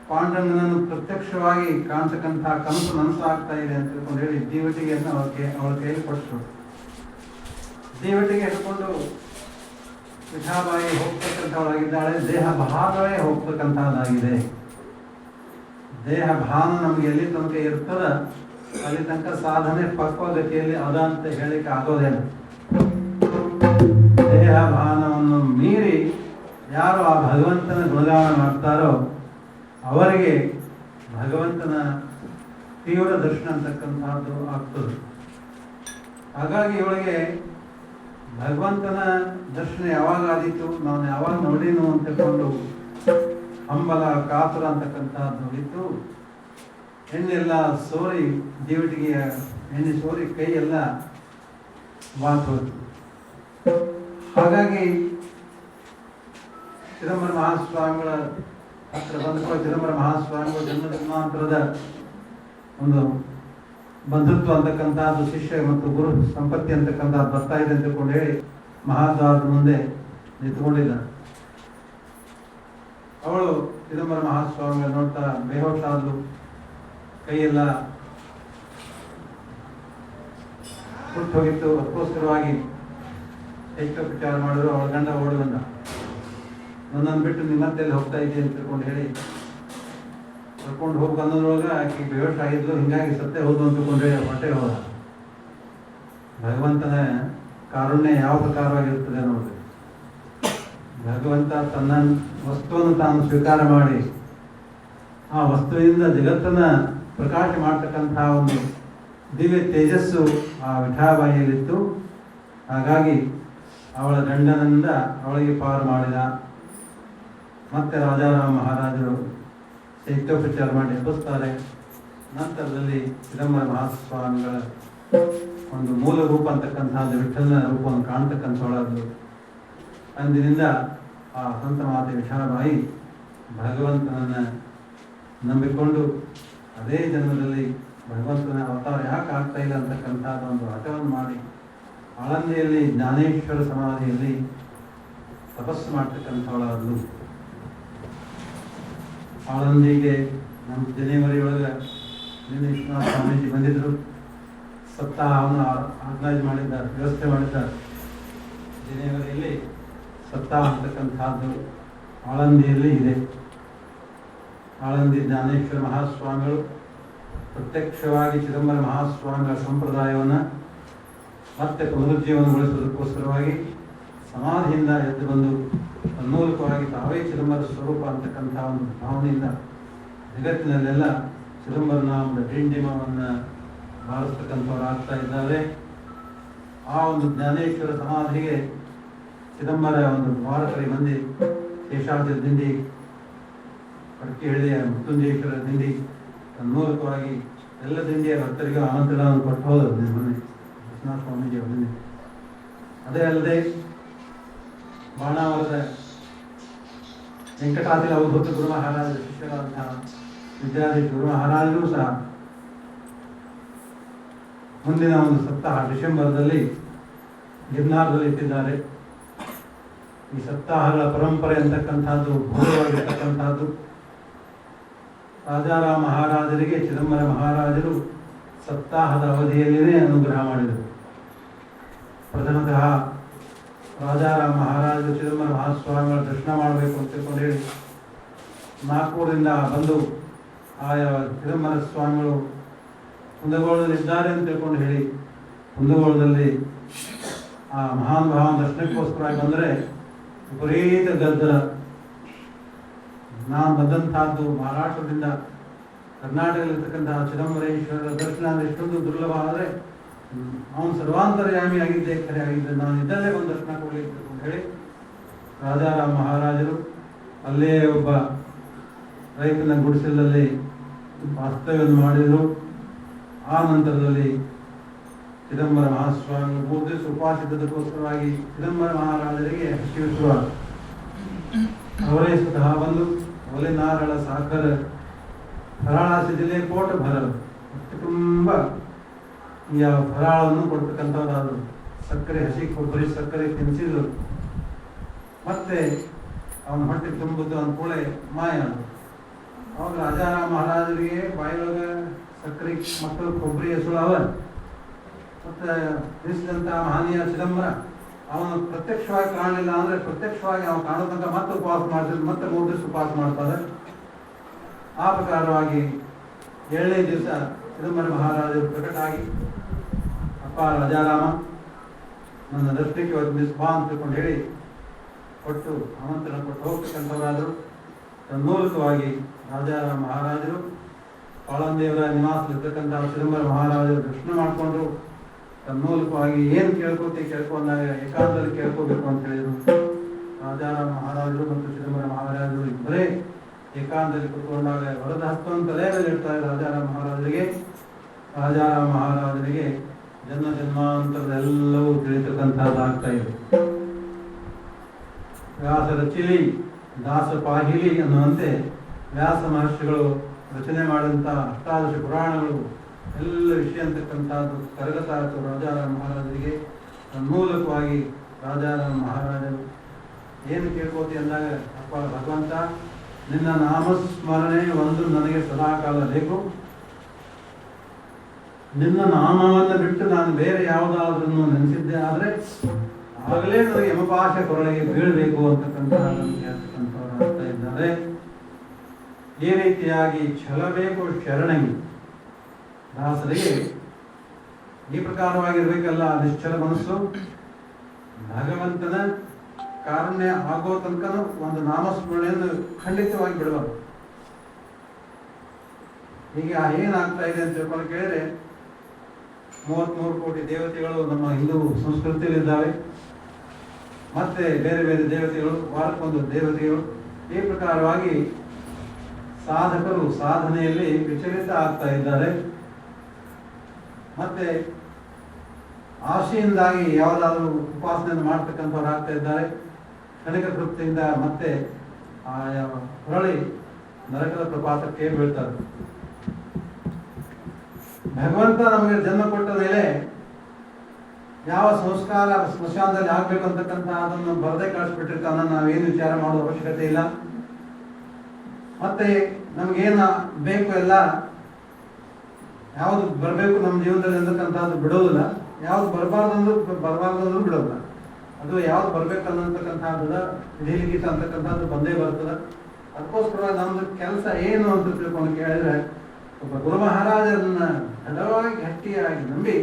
ಪಾಂಡಂಗನನ್ನು ಪ್ರತ್ಯಕ್ಷವಾಗಿ ಕಾಣ್ತಕ್ಕಂಥ ಕನಸು ನನಸಾಗ್ತಾ ಇದೆ ಅಂತ ತಿಳ್ಕೊಂಡು ಹೇಳಿ ದೀವಟಿಗೆಯನ್ನು ಅವಳ ಕೈಯಲ್ಲಿ ಕೊಟ್ಟರು. ದೀವಟಿಗೆ ಹಿಡ್ಕೊಂಡು ವಿಠಾಬಾಯಿ ಹೋಗ್ತಕ್ಕಂಥವಳಾಗಿದ್ದಾಳೆ. ದೇಹ ಭಾಗವೇ ಹೋಗ್ತಕ್ಕಂಥದ್ದಾಗಿದೆ. ದೇಹ ಭಾನ ನಮ್ಗೆ ಎಲ್ಲಿ ತನಕ ಇರ್ತದ ಅಲ್ಲಿ ತನಕ ಸಾಧನೆ ಪಕ್ವಗತಿಯಲ್ಲಿ ಅದ ಅಂತ ಹೇಳಿಕ್ಕೆ ಆಗೋದೇನು. ದೇಹ ಭಾನವನ್ನು ಮೀರಿ ಯಾರು ಆ ಭಗವಂತನ ಗುಣಗಾನ ಮಾಡ್ತಾರೋ ಅವರಿಗೆ ಭಗವಂತನ ತೀವ್ರ ದರ್ಶನ ಅಂತಕ್ಕಂಥದ್ದು ಆಗ್ತದೆ. ಹಾಗಾಗಿ ಇವಳಿಗೆ ಭಗವಂತನ ದರ್ಶನ ಯಾವಾಗ ಆದೀತು, ನಾನು ಯಾವಾಗ ನೋಡೀನು ಅಂತಕೊಂಡು ಹಂಬಲ ಕಾತುರ ಅಂತಕ್ಕಂಥದ್ದು ಇತ್ತು. ಎಣ್ಣೆಲ್ಲ ಸೋರಿ ದೇವಟಿಗೆಯ ಎಣ್ಣೆ ಸೋರಿ ಕೈ ಎಲ್ಲ ಬಾತೋಯ್ತು. ಹಾಗಾಗಿ ಚಿದಂಬರ ಮಹಾಸ್ವಾಮಿಗಳ ಹತ್ರ ಬಂದ ಚಿದಂಬರ ಮಹಾಸ್ವಾಮಿಗಳ ಜನ್ಮ ಜನ್ಮಾಂತರದ ಒಂದು ಬಂಧುತ್ವ ಅಂತಕ್ಕಂಥದ್ದು ಶಿಷ್ಯ ಮತ್ತು ಗುರು ಸಂಪತ್ತಿ ಅಂತಕ್ಕಂಥದ್ದು ಬರ್ತಾ ಇದೆ ಅಂತ ತಿಳ್ಕೊಂಡು ಹೇಳಿ ಮಹಾದ್ವಾರದ ಮುಂದೆ ನಿಂತ್ಕೊಂಡಿದ್ದ. ಅವಳು ಚಿದಂಬರ ಮಹಾಸ್ವಾಮಿಗಳ ನೋಡ್ತಾ ಬೇಹೋಶ ಆದ್ಲು. ಕೈಯೆಲ್ಲ ಹುಟ್ಟು ಹೋಗಿತ್ತು. ಅದಕ್ಕೋಸ್ಕರವಾಗಿ ವಿಚಾರ ಮಾಡಿದ್ರು. ಅವಳ ಗಂಡ ಓಡಿ ಬಂದ. ನನ್ನನ್ನು ಬಿಟ್ಟು ನಿಮ್ಮ ಮತ್ತೆಲ್ಲಿ ಹೋಗ್ತಾ ಇದ್ದೀವಿ ಅಂತ ತಿಳ್ಕೊಂಡು ಹೇಳಿ ಕರ್ಕೊಂಡು ಹೋಗಿ ಬಂದದ್ರೊಳಗೆ ಆಕೆ ಬೇಹೋಶ ಆಗಿದ್ಲು. ಹಿಂಗಾಗಿ ಸತ್ತೇ ಹೋದು ಅಂತ ತಿಳ್ಕೊಂಡು ಹೇಳಿ ಹೊಟ್ಟೆ ಹೋದ. ಭಗವಂತನ ಕಾರುಣ್ಯ ಯಾವ ಪ್ರಕಾರವಾಗಿರ್ತದೆ ನೋಡ್ರಿ. ಭಗವಂತ ತನ್ನ ವಸ್ತುವನ್ನು ತಾನು ಸ್ವೀಕಾರ ಮಾಡಿ ಆ ವಸ್ತುವಿನಿಂದ ಜಗತ್ತನ್ನ ಪ್ರಕಾಶ ಮಾಡ್ತಕ್ಕಂತಹ ಒಂದು ದಿವ್ಯ ತೇಜಸ್ಸು ಆ ವಿಠಾಬಾಯಿಯಲ್ಲಿತ್ತು. ಹಾಗಾಗಿ ಅವಳ ಗಂಡನಿಂದ ಅವಳಿಗೆ ಪಾರು ಮಾಡಿದ. ಮತ್ತೆ ರಾಜಾರಾಮ ಮಹಾರಾಜರು ಶೈತ್ಯೋಪಚಾರ ಮಾಡಿ ಎಬ್ಬಿಸ್ತಾರೆ. ನಂತರದಲ್ಲಿ ಚಿದಂಬರ ಮಹಾಸ್ವಾಮಿಗಳ ಒಂದು ಮೂಲ ರೂಪ ಅಂತಕ್ಕಂಥದ್ದು ವಿಠಲನ ರೂಪವನ್ನು ಕಾಣ್ತಕ್ಕಂಥವಳಾದ್ರು. ಅಂದಿನಿಂದ ಆ ಸಂತ ಮಾತೆ ವಿಠಾಬಾಯಿ ಭಗವಂತನನ್ನ ನಂಬಿಕೊಂಡು ಅದೇ ಜನ್ಮದಲ್ಲಿ ಭಗವಂತನ ಅವತಾರ ಯಾಕೆ ಆಗ್ತಾ ಇಲ್ಲ ಅಂತಕ್ಕಂಥದ್ದು ಒಂದು ಹಠವನ್ನು ಮಾಡಿ ಆಳಂದಿಯಲ್ಲಿ ಜ್ಞಾನೇಶ್ವರ ಸಮಾಧಿಯಲ್ಲಿ ತಪಸ್ಸು ಮಾಡ್ತಕ್ಕಂಥವಳಾದ್ಲು. ಆಳಂದಿಗೆ ನಮ್ಮ ಜನವರಿ ಒಳಗೆ ನಿನ್ನೆ ವಿಶ್ವನಾಥ ಸ್ವಾಮೀಜಿ ಬಂದಿದ್ರು. ಸಪ್ತಾಹವನ್ನು ಆರ್ಗನೈಸ್ ಮಾಡಿದ್ದಾರೆ, ವ್ಯವಸ್ಥೆ ಮಾಡಿದ್ದಾರೆ. ಜನವರಿಯಲ್ಲಿ ಸಪ್ತಾಹ ಅಂತಕ್ಕಂಥದ್ದು ಆಳಂದಿಯಲ್ಲಿ ಇದೆ. ಆಳಂದಿ ಜ್ಞಾನೇಶ್ವರ ಮಹಾಸ್ವಾಮಿಗಳು ಪ್ರತ್ಯಕ್ಷವಾಗಿ ಚಿದಂಬರ ಮಹಾಸ್ವಾಮಿಗಳ ಸಂಪ್ರದಾಯವನ್ನು ಮತ್ತೆ ಪುನರುಜ್ಜೀವನಗೊಳಿಸುವುದಕ್ಕೋಸ್ಕರವಾಗಿ ಸಮಾಧಿಯಿಂದ ಎದ್ದು ಬಂದು ತನ್ಮೂಲಕವಾಗಿ ತಾವೇ ಚಿದಂಬರ ಸ್ವರೂಪ ಅಂತಕ್ಕಂಥ ಒಂದು ಭಾವನೆಯಿಂದ ಜಗತ್ತಿನಲ್ಲೆಲ್ಲ ಚಿದಂಬರ ನಾಮದ ಡಿಂಡಿಮವನ್ನು ಬಾರಿಸ್ತಕ್ಕಂಥವ್ರು ಆಗ್ತಾ ಇದ್ದಾರೆ. ಆ ಒಂದು ಜ್ಞಾನೇಶ್ವರ ಸಮಾಧಿಗೆ ಚಿದಂಬರ ಒಂದು ಭಾರತರಿ ಮಂದಿ ಶೇಷಾದ್ರಿ ದಿಂಡಿ, ಕಡಕಿಹಳ್ಳಿಯ ಮೃತ್ಯುಂಜಯೇಶ್ವರ ದಿಂಡಿ, ತನ್ಮೂಲಕವಾಗಿ ಎಲ್ಲ ದಿಂಡಿಯ ಭಕ್ತರಿಗೂ ಆಮಂತ್ರಣವನ್ನು ಕೊಟ್ಟು ಹೋದರು ಮೊನ್ನೆ ವಿಶ್ವನಾಥ ಸ್ವಾಮೀಜಿ ಅವರಿಂದ. ಅದೇ ಅಲ್ಲದೆ ಬಾಣಾವರದ ವೆಂಕಟಾಚಲ ಅವಧೂತ ಗುರು ಮಹಾರಾಜರ ಶಿಷ್ಯರಾದಂತಹ ವಿದ್ಯಾಧೀಶ ಗುರು ಮಹಾರಾಜರು ಸಹ ಮುಂದಿನ ಒಂದು ಸಪ್ತಾಹ ಡಿಸೆಂಬರ್ದಲ್ಲಿ ಗಿರ್ನಾರದಲ್ಲಿ ಇಟ್ಟಿದ್ದಾರೆ. ಈ ಸಪ್ತಾಹಗಳ ಪರಂಪರೆ ಅಂತಕ್ಕಂಥದ್ದು ಭೂತವಾಗಿರ್ತಕ್ಕಂಥದ್ದು. ರಾಜಾರಾಮ ಮಹಾರಾಜರಿಗೆ ಚಿದಂಬರ ಮಹಾರಾಜರು ಸಪ್ತಾಹದ ಅವಧಿಯಲ್ಲಿಯೇ ಅನುಗ್ರಹ ಮಾಡಿದರು. ಪ್ರಥಮತಃ ರಾಜಾರಾಮ ಮಹಾರಾಜರು ಚಿದಂಬರ ಮಹಾಸ್ವಾಮಿಗಳ ದರ್ಶನ ಮಾಡಬೇಕು ಅಂತ ತಿಳ್ಕೊಂಡು ಹೇಳಿ ನಾಗ್ಪುರದಿಂದ ಬಂದು ಆಯಾ ಚಿದಂಬರ ಸ್ವಾಮಿಗಳು ಕುಂದಗೋಳದಲ್ಲಿ ಇದ್ದಾರೆ ಅಂತ ತಿಳ್ಕೊಂಡು ಹೇಳಿ ಕುಂದಗೋಳದಲ್ಲಿ ಆ ಮಹಾನ್ ಭಾವನ ದರ್ಶನಕ್ಕೋಸ್ಕರ ಬಂದರೆ ವಿಪರೀತ ಗದ್ದಲ. ನಾನು ಬಂದಂತಹದ್ದು ಮಹಾರಾಷ್ಟ್ರದಿಂದ ಕರ್ನಾಟಕದಲ್ಲಿರ್ತಕ್ಕಂತಹ ಚಿದಂಬರೇಶ್ವರರ ದರ್ಶನ ಅಂದರೆ ಎಷ್ಟೊಂದು ದುರ್ಲಭ. ಆದರೆ ಅವನು ಸರ್ವಾಂತರ್ಯಾಮಿ ಆಗಿದ್ದೆ ಖರೆ ಆಗಿದ್ದೆ, ನಾನು ಇದ್ದಲ್ಲೇ ಒಂದು ದರ್ಶನ ಕೊಡಲಿಕ್ಕೆ ಅಂತ ಹೇಳಿ ರಾಜಾರಾಮ್ ಮಹಾರಾಜರು ಅಲ್ಲೇ ಒಬ್ಬ ರೈತನ ಗುಡಿಸಲಲ್ಲಿ ವಾಸ್ತವ್ಯವನ್ನು ಮಾಡಿದರು. ಆ ನಂತರದಲ್ಲಿ ಚಿದಂಬರ ಮಹಾಸ್ವಾಮಿ 3 ದಿವಸ ಉಪವಾಸಿದ್ದಕ್ಕೋಸ್ಕರವಾಗಿ ಚಿದಂಬರ ಮಹಾರಾಜರಿಗೆ ಹಸಿವು ಶುರುವಾದ. ಅವರೇ ಸ್ವತಃ ಬಂದು ಒಲೆ ನಾರಳ ಸಾಕರ ಫರಾಳಾಸಿ ಜಿಲ್ಲೆ ಕೋಟ ಭರಲು ಅಷ್ಟು ತುಂಬ ಈ ಫರಾಳವನ್ನು ಕೊಡ್ತಕ್ಕಂಥವ್ರಾದ್ರು. ಸಕ್ಕರೆ ಹಸಿ ಕೊಬ್ಬರಿ ಸಕ್ಕರೆ ತಿನ್ನಿಸಿದ್ರು. ಮತ್ತೆ ಅವನ ಹೊಟ್ಟೆ ತುಂಬುದು ಅಂದ್ಕೂಳೆ ಮಾಯ. ಅವಾಗ ರಾಜಾರಾಮ್ ಮಹಾರಾಜರಿಗೆ ಬಾಯಿಯೊಳಗೆ ಸಕ್ಕರೆ ಮಕ್ಕಳು ಕೊಬ್ಬರಿ ಹೆಸುಳವ ಮತ್ತೆ ತಿಳಿಸಿದಂಥ ಮಹನೀಯ ಚಿದಂಬರ ಅವನು ಪ್ರತ್ಯಕ್ಷವಾಗಿ ಕಾಣಲಿಲ್ಲ ಅಂದ್ರೆ ಪ್ರತ್ಯಕ್ಷವಾಗಿ ಅವನು ಕಾಣೋ ತನಕ ಮತ್ತೆ ಉಪವಾಸ ಮಾಡ್ತಿದ್ರು. ಮತ್ತೆ 3 ದಿವಸ ಉಪವಾಸ ಮಾಡ್ತಾರೆ. ಆ ಪ್ರಕಾರವಾಗಿ 7ನೇ ದಿವಸ ಚಿದಂಬರ ಮಹಾರಾಜರು ಪ್ರಕಟ ಆಗಿ, ಅಪ್ಪ ರಾಜಾರಾಮ ನನ್ನ ದರ್ಶನಕ್ಕೆ ಒಂದು ದಿವಸ ಬಾ ಅಂತ ತಿಳ್ಕೊಂಡು ಹೇಳಿ ಕೊಟ್ಟು ಆಮಂತ್ರಣ ಕೊಟ್ಟು ಹೋಗ್ತಕ್ಕಂಥವರಾದರು. ತನ್ಮೂಲಕವಾಗಿ ರಾಜಾರಾಮ ಮಹಾರಾಜರು ಪಾಳಂದೇವರ ನಿವಾಸದಲ್ಲಿರ್ತಕ್ಕಂಥ ಚಿದಂಬರ ಮಹಾರಾಜರು ದರ್ಶನ ಮಾಡಿಕೊಂಡ್ರು. ತನ್ಮೂಲಕವಾಗಿ ಏನು ಕೇಳ್ಕೊಂಡಾಗ ಏಕಾಂತದಲ್ಲಿ ಕೇಳ್ಕೋಬೇಕು ಅಂತ ಹೇಳಿದರು. ರಾಜಾರಾಮ ಮಹಾರಾಜರು ಮತ್ತು ಚಿದಂಬರ ಮಹಾರಾಜರು ಇಬ್ಬರೇ ಏಕಾಂತದಲ್ಲಿ ಕೂತ್ಕೊಂಡಾಗ ವರದ ಹಸ್ತವನ್ನು ತಲೆ ಮೇಲೆ ಇಡ್ತಾರೆ ರಾಜಾರಾಮ ಮಹಾರಾಜರಿಗೆ. ರಾಜಾರಾಮ ಮಹಾರಾಜರಿಗೆ ಜನ್ಮ ಜನ್ಮಾಂತರದೆಲ್ಲವೂ ತಿಳಿತಕ್ಕಂಥದ್ದಾಗ್ತಾ ಇದೆ. ವ್ಯಾಸ ರಚಿಲಿ ದಾಸ ಪಾಹಿಲಿ ಅನ್ನುವಂತೆ ವ್ಯಾಸ ಮಹರ್ಷಿಗಳು ರಚನೆ ಮಾಡಿದಂಥ 18 ಪುರಾಣಗಳು ಎಲ್ಲ ವಿಷಯ ಅಂತಕ್ಕಂಥದ್ದು ಕರಗತಾ ಇತ್ತು ರಾಜಾರಾಮ ಮಹಾರಾಜರಿಗೆ. ಮೂಲಕವಾಗಿ ರಾಜಾರಾಮ ಮಹಾರಾಜರು ಏನು ಕೇಳ್ಕೋತಿ ಅಂದಾಗ, ಅಪ್ಪ ಭಗವಂತ ನಿನ್ನ ನಾಮಸ್ಮರಣೆ ಒಂದು ನನಗೆ ಸದಾಕಾಲ ಬೇಕು. ನಿನ್ನ ನಾಮವನ್ನು ಬಿಟ್ಟು ನಾನು ಬೇರೆ ಯಾವುದಾದ್ರೂ ನೆನೆಸಿದ್ದೆ ಆದರೆ ಆಗಲೇ ನನಗೆ ಯಮಪಾಶ ಕೊರಳಿಗೆ ಬೀಳಬೇಕು ಅಂತಕ್ಕಂಥದ್ದನ್ನು ಹೇಳ್ತಕ್ಕಂಥವ್ರು ಆಗ್ತಾ ಇದ್ದಾರೆ. ಈ ರೀತಿಯಾಗಿ ಛಲಬೇಕು ಶರಣಗಿ ದಾಸರಿಗೆ ಈ ಪ್ರಕಾರವಾಗಿರ್ಬೇಕಲ್ಲ. ನಿಶ್ಚಲ ಮನಸ್ಸು ಭಗವಂತನ ಕಾರುಣ್ಯ ಆಗೋ ತನಕ ಒಂದು ನಾಮಸ್ಮರಣೆಯನ್ನು ಖಂಡಿತವಾಗಿ ಬಿಡಬಾರ್ದು. ಈಗ ಏನಾಗ್ತಾ ಇದೆ ಅಂತ ತಿಳ್ಕೊಂಡು ಕೇಳಿದ್ರೆ 33 ಕೋಟಿ ದೇವತೆಗಳು ನಮ್ಮ ಹಿಂದೂ ಸಂಸ್ಕೃತಿಯಲ್ಲಿದ್ದಾವೆ. ಮತ್ತೆ ಬೇರೆ ಬೇರೆ ದೇವತೆಗಳು, ವಾರಕ್ಕೊಂದು ದೇವತೆಗಳು. ಈ ಪ್ರಕಾರವಾಗಿ ಸಾಧಕರು ಸಾಧನೆಯಲ್ಲಿ ವಿಚಲಿತ ಆಗ್ತಾ ಇದ್ದಾರೆ. ಮತ್ತೆ ಆಶೆಯಿಂದಾಗಿ ಯಾವುದಾದ್ರೂ ಉಪಾಸನೆಯನ್ನು ಮಾಡ್ತಕ್ಕಂಥವ್ರು ಆಗ್ತಾ ಇದ್ದಾರೆ. ಕ್ಷಣಿಕ ತೃಪ್ತಿಯಿಂದ ಮತ್ತೆ ಹೊರಳಿ ನರಕದ ಪ್ರಪಾತಕ್ಕೆ ಬೀಳ್ತಾರೆ. ಭಗವಂತ ನಮಗೆ ಜನ್ಮ ಕೊಟ್ಟ ಮೇಲೆ ಯಾವ ಸಂಸ್ಕಾರ ಸ್ಮಶಾನದಲ್ಲಿ ಆಗ್ಬೇಕು ಅಂತಕ್ಕಂಥ ಅದನ್ನು ಬರದೇ ಕಳಿಸ್ಬಿಟ್ಟಿರ್ತಾನ. ನಾವೇನು ವಿಚಾರ ಮಾಡೋ ಅವಶ್ಯಕತೆ ಇಲ್ಲ. ಮತ್ತೆ ನಮ್ಗೇನು ಬೇಕು ಎಲ್ಲ ಯಾವುದು ಬರಬೇಕು ನಮ್ಮ ಜೀವನದಲ್ಲಿ ಅಂತಕ್ಕಂಥದ್ದು ಬಿಡೋದಿಲ್ಲ. ಯಾವ್ದು ಬರಬಾರ್ದಂದ್ರೂ ಬಿಡೋದಿಲ್ಲ. ಅದು ಯಾವ್ದು ಬರ್ಬೇಕನ್ನತಕ್ಕಂಥದ್ದು ವಿಧಿಲಿಖಿತ ಅಂತಕ್ಕಂಥದ್ದು ಬಂದೇ ಬರ್ತದೆ. ಅದಕ್ಕೋಸ್ಕರ ನಮ್ದು ಕೆಲಸ ಏನು ಅಂತ ತಿಳ್ಕೊಂಡು ಕೇಳಿದ್ರೆ, ಒಬ್ಬ ಗುರು ಮಹಾರಾಜರನ್ನ ದೃಢವಾಗಿ ಗಟ್ಟಿಯಾಗಿ ನಂಬಿ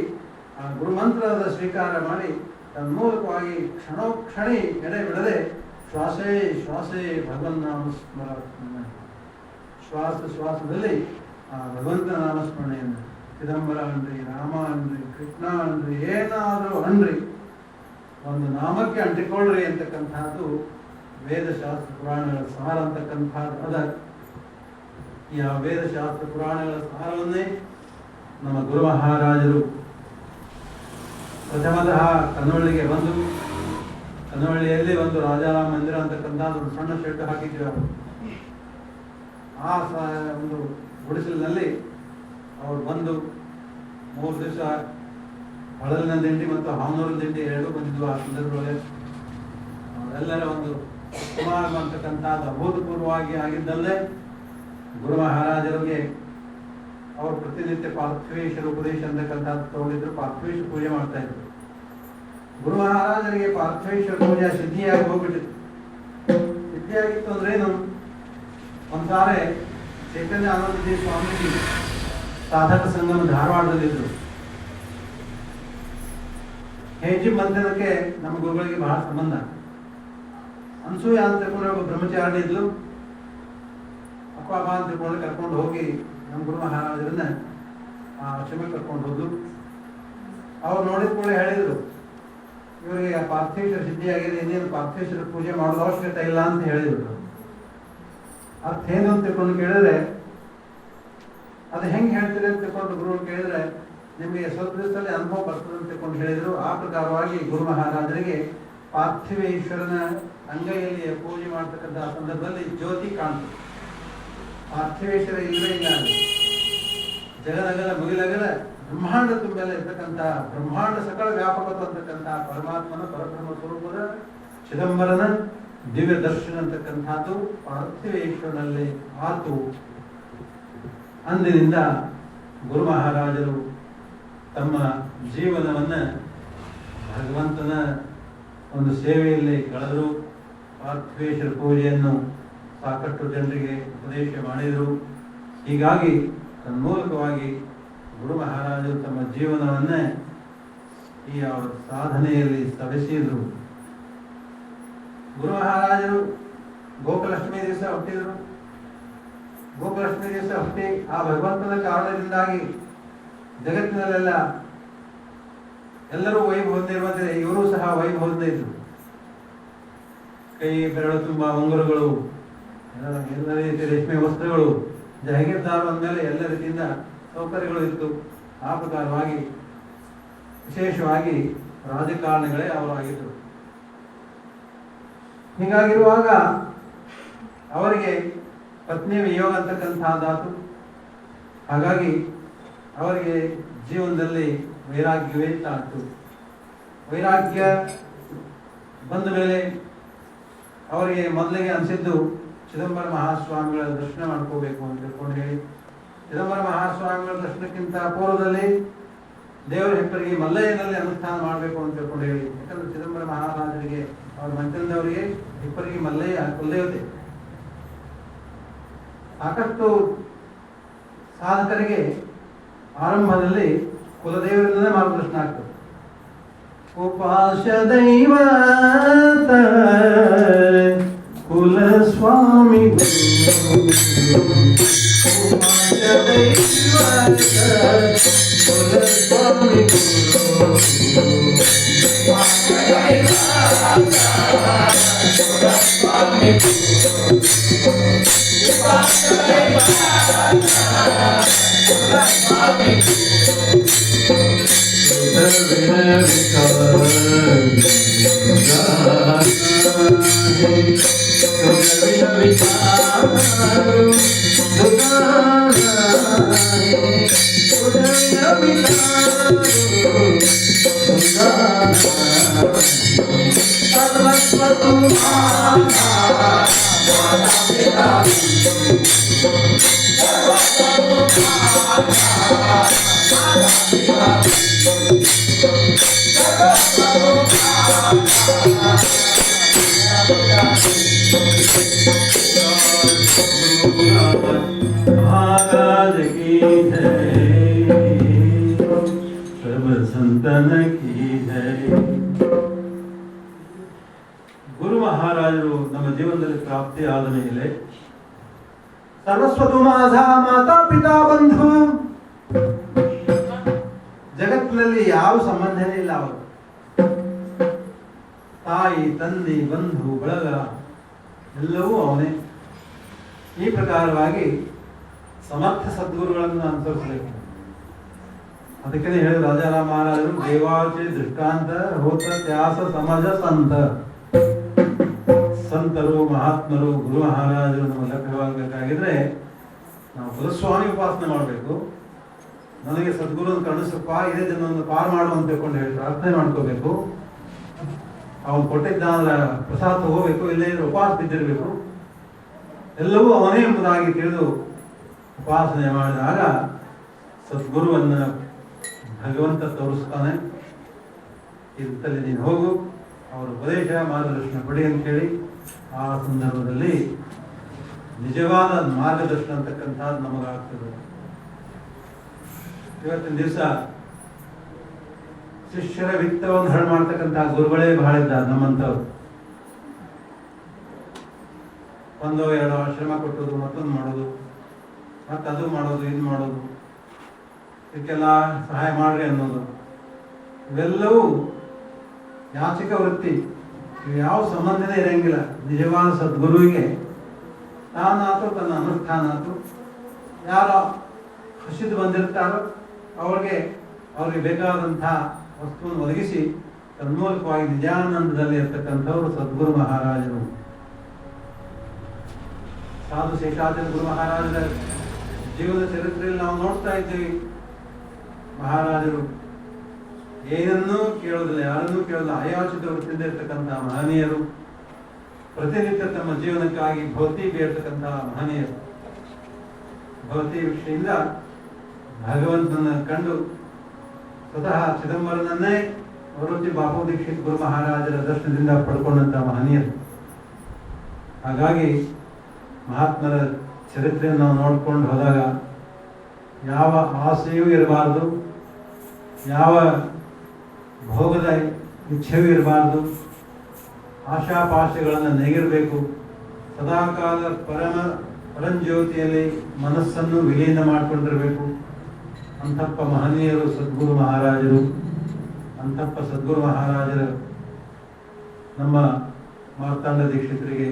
ಆ ಗುರುಮಂತ್ರದ ಸ್ವೀಕಾರ ಮಾಡಿ ತನ್ಮೂಲಕವಾಗಿ ಕ್ಷಣೋಕ್ಷಣಿ ಎಡೆ ಬಿಡದೆ ಶ್ವಾಸೇ ಶ್ವಾಸೇ ಭಗವನ್ನಾಮ ಸ್ಮರ, ಶ್ವಾಸದಲ್ಲಿ ಆ ಭಗವಂತನ ನಾಮಸ್ಮರಣೆಯನ್ನು ಚಿದಂಬರ ಅನ್ರಿ, ರಾಮ ಅನ್ರಿ, ಕೃಷ್ಣ ಅನ್ರಿ, ಏನಾದರೂ ಅನ್ರಿ, ಒಂದು ನಾಮಕ್ಕೆ ಅಂಟಿಕೊಳ್ಳ್ರಿ ಅಂತಕ್ಕಂಥದ್ದು ವೇದಶಾಸ್ತ್ರ ಪುರಾಣಗಳ ಸಾರ ಅಂತಕ್ಕಂಥದ್ದು ಅದ. ಈ ವೇದಶಾಸ್ತ್ರ ಪುರಾಣಗಳ ಸಾರವನ್ನೇ ನಮ್ಮ ಗುರು ಮಹಾರಾಜರು ಪ್ರಥಮತಃ ಕನ್ನವಳ್ಳಿಗೆ ಬಂದು, ಕನ್ನವಳ್ಳಿಯಲ್ಲಿ ಒಂದು ರಾಜಾರಾಮ ಮಂದಿರ ಅಂತಕ್ಕಂಥದ್ದು ಒಂದು ಸಣ್ಣ ಶೆಡ್ ಹಾಕಿದ್ರು ಅವರು. ಆ ಒಂದು ಗುಡಿಸಲಿನಲ್ಲಿ ಅವರು ಬಂದು 3 ದಿವಸ ಹಳಲಿನ ದಿಂಡಿ ಮತ್ತು ಹಾನೂರಿನ ದಿಂಡಿ ಎರಡೂ ಬಂದಿದ್ವು. ಆ ಸಂದರ್ಭದೊಳಗೆ ಅವರೆಲ್ಲರ ಒಂದು ಸಮಾಗಮ ಅಂತಕ್ಕಂಥದ್ದು ಅಭೂತಪೂರ್ವವಾಗಿ ಆಗಿದ್ದಲ್ಲದೆ ಗುರು ಮಹಾರಾಜರಿಗೆ ಅವರು ಪ್ರತಿನಿತ್ಯ ಪಾರ್ಥಿವೇಶ್ವರ ಉಪದೇಶ ಅಂತಕ್ಕಂಥದ್ದು ತಗೊಂಡಿದ್ರು. ಪಾರ್ಥಿವೇಶ್ವರ ಪೂಜೆ ಮಾಡ್ತಾ ಇದ್ರು. ಗುರು ಮಹಾರಾಜರಿಗೆ ಪಾರ್ಥಿವೇಶ್ವರ ಪೂಜೆ ಸಿದ್ಧಿಯಾಗಿ ಹೋಗ್ಬಿಟ್ಟಿತ್ತು. ಸಿದ್ಧಿಯಾಗಿತ್ತು ಅಂದ್ರೆ ಏನು, ಒಂದ್ಸಾರಿ ಚೈತನ್ಯ ಆನಂದಜಿ ಸ್ವಾಮೀಜಿ ಸಾಧಕ ಸಂಗಮ ಧಾರವಾಡದಲ್ಲಿದ್ದರು. ಹೆಜ್ಜಿ ಮಂದಿರಕ್ಕೆ ನಮ್ಮ ಗುರುಗಳಿಗೆ ಬಹಳ ಸಂಬಂಧ. ಅನ್ಸೂಯ ಅಂತ ತಿಳ್ಕೊಂಡ್ರೆ ಒಬ್ಬ ಬ್ರಹ್ಮಚಾರಿಣಿ ಇದ್ಲು. ಅಕ್ವಾಬಾ ಅಂತ ತಿಳ್ಕೊಂಡು ಕರ್ಕೊಂಡು ಹೋಗಿ ನಮ್ಮ ಗುರು ಮಹಾರಾಜರನ್ನ ಆ ಆಶ್ರಮಕ್ಕೆ ಕರ್ಕೊಂಡು ಹೋದ್ರು. ಅವ್ರು ನೋಡಿದ ಕೂಡ ಹೇಳಿದ್ರು, ಇವರಿಗೆ ಪಾರ್ಥೇಶ್ವರ ಸಿದ್ಧಿಯಾಗಿದೆ, ಇನ್ನೇನು ಪಾರ್ಥೇಶ್ವರ ಪೂಜೆ ಮಾಡೋದು ಅವಶ್ಯಕತೆ ಇಲ್ಲ ಅಂತ ಹೇಳಿದ್ರು. ಅರ್ಥ ಏನು ಅಂತ ತಿಳ್ಕೊಂಡು ಕೇಳಿದ್ರೆ, ಅದು ಹೆಂಗೆ ಹೇಳ್ತೀರಿ ಅಂತ ತಿಳ್ಕೊಂಡು ಗುರು ಕೇಳಿದ್ರೆ, ನಿಮಗೆ ಸ್ವಲ್ಪ ದಿವಸದಲ್ಲಿ ಅನುಭವ ಬರ್ತದೆ ಅಂತ ತಿಳ್ಕೊಂಡು ಹೇಳಿದ್ರು. ಆ ಪ್ರಕಾರವಾಗಿ ಗುರು ಮಹಾರಾಜರಿಗೆ ಪಾರ್ಥಿವೇಶ್ವರನ ಅಂಗೈಯಲ್ಲಿ ಪೂಜೆ ಮಾಡ್ತಕ್ಕಂಥ ಸಂದರ್ಭದಲ್ಲಿ ಜ್ಯೋತಿ ಕಾಣ್ತದೆ. ಪಾರ್ಥಿವೇಶ್ವರ ಇಲ್ಲವೇ ಇಲ್ಲ, ಜಗದಗಲ ಮುಗಿಲಗಲ ಬ್ರಹ್ಮಾಂಡ ತುಂಬೆಲ್ಲ ಇರ್ತಕ್ಕಂಥ ಬ್ರಹ್ಮಾಂಡ ಸಕಲ ವ್ಯಾಪಕತ್ವ ಅಂತಕ್ಕಂಥ ಪರಮಾತ್ಮನ ಪರಬ್ರಹ್ಮ ಸ್ವರೂಪದ ಚಿದಂಬರನ ದಿವ್ಯ ದರ್ಶನ ಅಂತಕ್ಕಂಥದ್ದು ಪಾರ್ಥಿವೇಶ್ವರನಲ್ಲಿ ಆತು. ಅಂದಿನಿಂದ ಗುರು ಮಹಾರಾಜರು ತಮ್ಮ ಜೀವನವನ್ನ ಭಗವಂತನ ಒಂದು ಸೇವೆಯಲ್ಲಿ ಕಳೆದರು. ಪಾರ್ಥಿವೇಶ್ವರ ಪೂಜೆಯನ್ನು ಸಾಕಷ್ಟು ಜನರಿಗೆ ಉಪದೇಶ ಮಾಡಿದರು. ಹೀಗಾಗಿ ತನ್ಮೂಲಕವಾಗಿ ಗುರು ಮಹಾರಾಜರು ತಮ್ಮ ಜೀವನವನ್ನೇ ಈ ಅವರ ಸಾಧನೆಯಲ್ಲಿ ಸವೆಸಿದರು. ಗುರು ಮಹಾರಾಜರು ಗೋಕುಲಾಷ್ಟಮಿ ದಿವಸ ಹುಟ್ಟಿದರು. ಗೋಕುಲಾಷ್ಟಮಿ ದಿವಸ ಹುಟ್ಟಿ ಆ ಭಗವಂತನ ಕಾರಣದಿಂದಾಗಿ ಜಗತ್ತಿನಲ್ಲೆಲ್ಲ ಎಲ್ಲರೂ ವೈಭವದಿರುವಂತೆ ಇವರು ಸಹ ವೈಭವದಿಂದ ಇದ್ರು. ಕೈ ಬೆರಳು ತುಂಬ ಉಂಗುರಗಳು, ಎಲ್ಲ ರೀತಿಯ ರೇಷ್ಮೆ ವಸ್ತ್ರಗಳು, ಜಹಗೀರ್ದಾರ್ ಅಂದಮೇಲೆ ಎಲ್ಲ ರೀತಿಯಿಂದ ಸೌಕರ್ಯಗಳು ಇತ್ತು. ಆ ಪ್ರಕಾರವಾಗಿ ವಿಶೇಷವಾಗಿ ರಾಜಕಾರಣಿಗಳೇ ಅವರಾಗಿದ್ದರು. ಹೀಗಾಗಿರುವಾಗ ಅವರಿಗೆ ಪತ್ನಿ ವಿಯೋಗ ಅಂತಕ್ಕಂಥದ್ದಾತು. ಹಾಗಾಗಿ ಅವರಿಗೆ ಜೀವನದಲ್ಲಿ ವೈರಾಗ್ಯವೇ ತಾತು. ವೈರಾಗ್ಯ ಬಂದ ಮೇಲೆ ಅವರಿಗೆ ಮೊದಲಿಗೆ ಅನಿಸಿದ್ದು ಚಿದಂಬರ ಮಹಾಸ್ವಾಮಿಗಳ ದರ್ಶನ ಮಾಡ್ಕೋಬೇಕು ಅಂತ ತಿಳ್ಕೊಂಡು ಹೇಳಿ, ಚಿದಂಬರ ಮಹಾಸ್ವಾಮಿಗಳ ದರ್ಶನಕ್ಕಿಂತ ಪೂರ್ವದಲ್ಲಿ ದೇವರ ಹೆಪ್ಪರಿಗೆ ಮಲ್ಲಯ್ಯನಲ್ಲಿ ಅನುಷ್ಠಾನ ಮಾಡಬೇಕು ಅಂತ ತಿಳ್ಕೊಂಡು ಹೇಳಿ. ಯಾಕಂದ್ರೆ ಚಿದಂಬರ ಮಹಾರಾಜರಿಗೆ ಅವ್ರ ಮಂಚನದವರಿಗೆ ಹೆಪ್ಪರಿಗೆ ಮಲ್ಲಯ್ಯ ಕುಲದೇವತೆ. ಸಾಕಷ್ಟು ಸಾಧಕರಿಗೆ ಆರಂಭದಲ್ಲಿ ಕುಲದೇವರಿಂದಲೇ ಮಾರ್ಗದರ್ಶನ ಆಗ್ತದೆ. ಉಪಾಸ ದೈವತ ಕುಲಸ್ವಾಮಿ ಉಪಾಸ ದೈವತ ಕುಲಸ್ವಾಮಿ महाराज की जय, सर्व संतन की जय. ಗುರು ಮಹಾರಾಜರು ನಮ್ಮ ಜೀವನದಲ್ಲಿ ಪ್ರಾಪ್ತಿ ಆದ ಮೇಲೆ ಸರ್ವಸ್ವತು ಮಾಧ ಮಾತಾ ಪಿತಾ ಬಂಧು, ಜಗತ್ತಿನಲ್ಲಿ ಯಾವ ಸಂಬಂಧನೇ ಇಲ್ಲ. ಅವರು ತಾಯಿ ತಂದೆ ಬಂಧು ಬಳಗ ಎಲ್ಲವೂ ಅವನೇ. ಈ ಪ್ರಕಾರವಾಗಿ ಸಮರ್ಥ ಸದ್ಗುರುಗಳನ್ನು ಅನುಸರಿಸಬೇಕು. ಅದಕ್ಕೆ ಹೇಳಿದ್ರು ರಾಜಾರಾಮ ಮಹಾರಾಜರು, ದೇವಾಚೆ ದೃಷ್ಟಾಂತ ಹೋತ ತ್ಯಾಸ ಸಮಾಜ ಸಂತ. ಸಂತರು ಮಹಾತ್ಮರು ಗುರು ಮಹಾರಾಜರು ನಮಗೆ ಲಭ್ಯವಾಗಬೇಕಾಗಿದ್ರೆ ನಾವು ಕುಲಸ್ವಾಮಿ ಉಪಾಸನೆ ಮಾಡಬೇಕು. ನನಗೆ ಸದ್ಗುರುವನ್ನು ಕರುಣಿಸಪ್ಪ, ಇದೇ ಜನವನ್ನು ಪಾರು ಮಾಡು ಅಂತ ತಿಳ್ಕೊಂಡು ಹೇಳಿ ಪ್ರಾರ್ಥನೆ ಮಾಡ್ಕೋಬೇಕು. ಅವನು ಕೊಟ್ಟಿದ್ದ ಪ್ರಸಾದ ತಗೋಬೇಕು, ಇಲ್ಲೇ ಉಪವಾಸ ಬಿದ್ದಿರಬೇಕು. ಎಲ್ಲವೂ ಅವನೇ ಎಂಬುದಾಗಿ ತಿಳಿದು ಉಪಾಸನೆ ಮಾಡಿದಾಗ ಸದ್ಗುರುವನ್ನು ಭಗವಂತ ತೋರಿಸ್ತಾನೆ. ಇದರಲ್ಲಿ ನೀನು ಹೋಗು, ಅವರ ಉಪದೇಶ ಮಾರ್ಗದರ್ಶನ ಕೊಡಿ ಅಂತ ಹೇಳಿ ಆ ಸಂದರ್ಭದಲ್ಲಿ ನಿಜವಾದ ಮಾರ್ಗದರ್ಶನ ಅಂತಕ್ಕಂಥದ್ದು ನಮಗಾಗ್ತದೆ. ಇವತ್ತಿನ ದಿವಸ ಶಿಷ್ಯರ ವಿತ್ತವನ್ನು ಹಾಳು ಮಾಡ್ತಕ್ಕಂಥ ಗುರುಗಳೇ ಬಹಳ ಇದ್ದಾರೆ ನಮ್ಮಂಥವ್ರು. ಒಂದು ಎರಡು ಆಶ್ರಮ ಕೊಟ್ಟೋದು, ಮತ್ತೊಂದು ಮಾಡೋದು, ಮತ್ತೆ ಅದು ಮಾಡೋದು, ಇದು ಮಾಡೋದು, ಇದಕ್ಕೆಲ್ಲ ಸಹಾಯ ಮಾಡ್ರಿ ಅನ್ನೋದು, ಇವೆಲ್ಲವೂ ಯಾಚಿಕ ವೃತ್ತಿ. ಇವು ಯಾವ ಸಂಬಂಧನೇ ಇರಂಗಿಲ್ಲ ನಿಜವಾದ ಸದ್ಗುರುವಿಗೆ. ತಾನಾತು ತನ್ನ ಅನುಷ್ಠಾನ ಆತು, ಯಾರು ಹಸಿದು ಬಂದಿರ್ತಾರೋ ಅವ್ರಿಗೆ ಬೇಕಾದಂಥ ವಸ್ತುವನ್ನು ಒದಗಿಸಿ ತನ್ಮೂಲಕವಾಗಿ ನಿಜಾನಂದದಲ್ಲಿ ಇರ್ತಕ್ಕಂಥವ್ರು ಸದ್ಗುರು ಮಹಾರಾಜರು. ಸಾಧು ಶೇಷಾಚಲ ಗುರು ಮಹಾರಾಜರ ಜೀವನ ಚರಿತ್ರೆಯಲ್ಲಿ ನಾವು ನೋಡ್ತಾ ಇದ್ದೀವಿ. ಮಹಾರಾಜರು ಏನನ್ನೂ ಕೇಳೋದಿಲ್ಲ, ಯಾರನ್ನೂ ಕೇಳೋದಿಲ್ಲ, ಅಯಾಚಿತ ವೃತ್ತಿಯಿಂದ ಇರ್ತಕ್ಕಂಥ ಮಹನೀಯರು. ಪ್ರತಿನಿತ್ಯ ತಮ್ಮ ಜೀವನಕ್ಕಾಗಿ ಭೌತಿ ಬೇಡ್ತಕ್ಕಂಥ ಮಹನೀಯರು. ಭೌತಿ ವೃಕ್ಷೆಯಿಂದ ಭಗವಂತನ ಕಂಡು ಸ್ವತಃ ಚಿದಂಬರನನ್ನೇ ವರುತಿ ಬಾಪು ದೀಕ್ಷಿತ್ ಗುರು ಮಹಾರಾಜರ ದರ್ಶನದಿಂದ ಪಡ್ಕೊಂಡಂಥ ಮಹನೀಯರು. ಹಾಗಾಗಿ ಮಹಾತ್ಮರ ಚರಿತ್ರೆಯನ್ನು ನಾವು ನೋಡ್ಕೊಂಡು ಹೋದಾಗ ಯಾವ ಆಸೆಯೂ ಇರಬಾರ್ದು, ಯಾವ ಭೋಗದ ಇಚ್ಛೆಯೂ ಇರಬಾರ್ದು. ಆಶಾಪಾಶೆಗಳನ್ನು ನೆಗಿರಬೇಕು. ಸದಾಕಾಲ ಪರಂಜ್ಯೋತಿಯಲ್ಲಿ ಮನಸ್ಸನ್ನು ವಿಲೀನ ಮಾಡಿಕೊಂಡಿರಬೇಕು. ಅಂತಪ್ಪ ಮಹನೀಯರು ಸದ್ಗುರು ಮಹಾರಾಜರು. ಅಂತಪ್ಪ ಸದ್ಗುರು ಮಹಾರಾಜರು ನಮ್ಮ ಮಾರ್ತಾಂಡ ದೀಕ್ಷಿತರಿಗೆ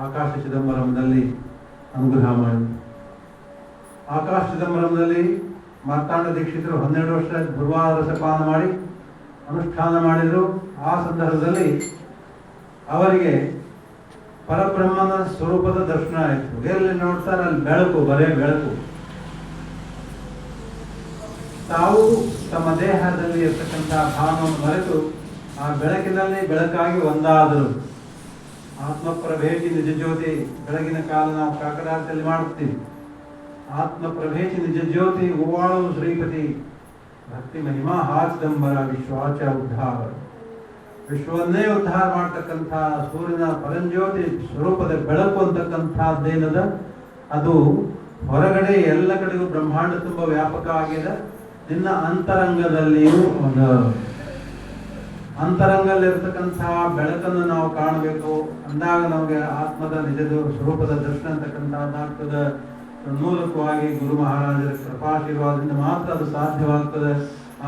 ಆಕಾಶ ಚಿದಂಬರಂದಲ್ಲಿ ಅನುಗ್ರಹ ಮಾಡಿದರು. ಆಕಾಶ ಚಿದಂಬರಂದಲ್ಲಿ ಮಾರ್ತಾಂಡ ದೀಕ್ಷಿತರು 12 ವರ್ಷ ಗುರುವಾರ ರಸಪಾನ ಮಾಡಿ ಅನುಷ್ಠಾನ ಮಾಡಿದರು. ಆ ಸಂದರ್ಭದಲ್ಲಿ ಅವರಿಗೆ ಪರಬ್ರಹ್ಮನ ಸ್ವರೂಪದ ದರ್ಶನ ಆಯಿತು. ಎಲ್ಲಿ ನೋಡ್ತಾರೆ ಅಲ್ಲಿ ಬೆಳಕು, ಬರೇ ಬೆಳಕು. ತಾವು ತಮ್ಮ ದೇಹದಲ್ಲಿ ಇರ್ತಕ್ಕಂಥ ಭಾವವನ್ನು ಮರೆತು ಆ ಬೆಳಕಿನಲ್ಲಿ ಬೆಳಕಾಗಿ ಒಂದಾದರು. ಆತ್ಮಪ್ರಭೇತಿ ನಿಜ ಜ್ಯೋತಿ. ಬೆಳಗಿನ ಕಾಲ ನಾವು ಕಾಕಡಾರ್ಥದಲ್ಲಿ ಮಾಡುತ್ತೀವಿ. ಆತ್ಮಪ್ರಭೇತಿ ನಿಜ ಜ್ಯೋತಿ ಹೂವಾಳು ಶ್ರೀಪತಿ ಭಕ್ತಿ ಮಹಿಮಾ ಹಾಚಿದಂಬರ ವಿಶ್ವಾಚ ಉದ್ಧಾರ. ವಿಶ್ವವನ್ನೇ ಉದ್ಧಾರ ಮಾಡ್ತಕ್ಕಂಥ ಸೂರ್ಯನ ಪರಂಜ್ಯೋತಿ ಸ್ವರೂಪದ ಬೆಳಕು ಅಂತಕ್ಕಂಥದ್ದೇನದ ಅದು ಹೊರಗಡೆ ಎಲ್ಲ ಕಡೆಗೂ ಬ್ರಹ್ಮಾಂಡ ತುಂಬ ವ್ಯಾಪಕ ಆಗಿದೆ. ನಿನ್ನ ಅಂತರಂಗದಲ್ಲಿಯೂ ಒಂದು ಅಂತರಂಗದಲ್ಲಿರ್ತಕ್ಕಂಥ ಬೆಳಕನ್ನು ನಾವು ಕಾಣಬೇಕು ಅಂದಾಗ ನಮಗೆ ಆತ್ಮದ ನಿಜದ ಸ್ವರೂಪದ ದರ್ಶನ ಅಂತಕ್ಕಂಥದ್ದಾಗ್ತದ. ಮೂಲಕವಾಗಿ ಗುರು ಮಹಾರಾಜರ ಕೃಪಾಶೀರ್ವಾದದಿಂದ ಮಾತ್ರ ಅದು ಸಾಧ್ಯವಾಗ್ತದೆ.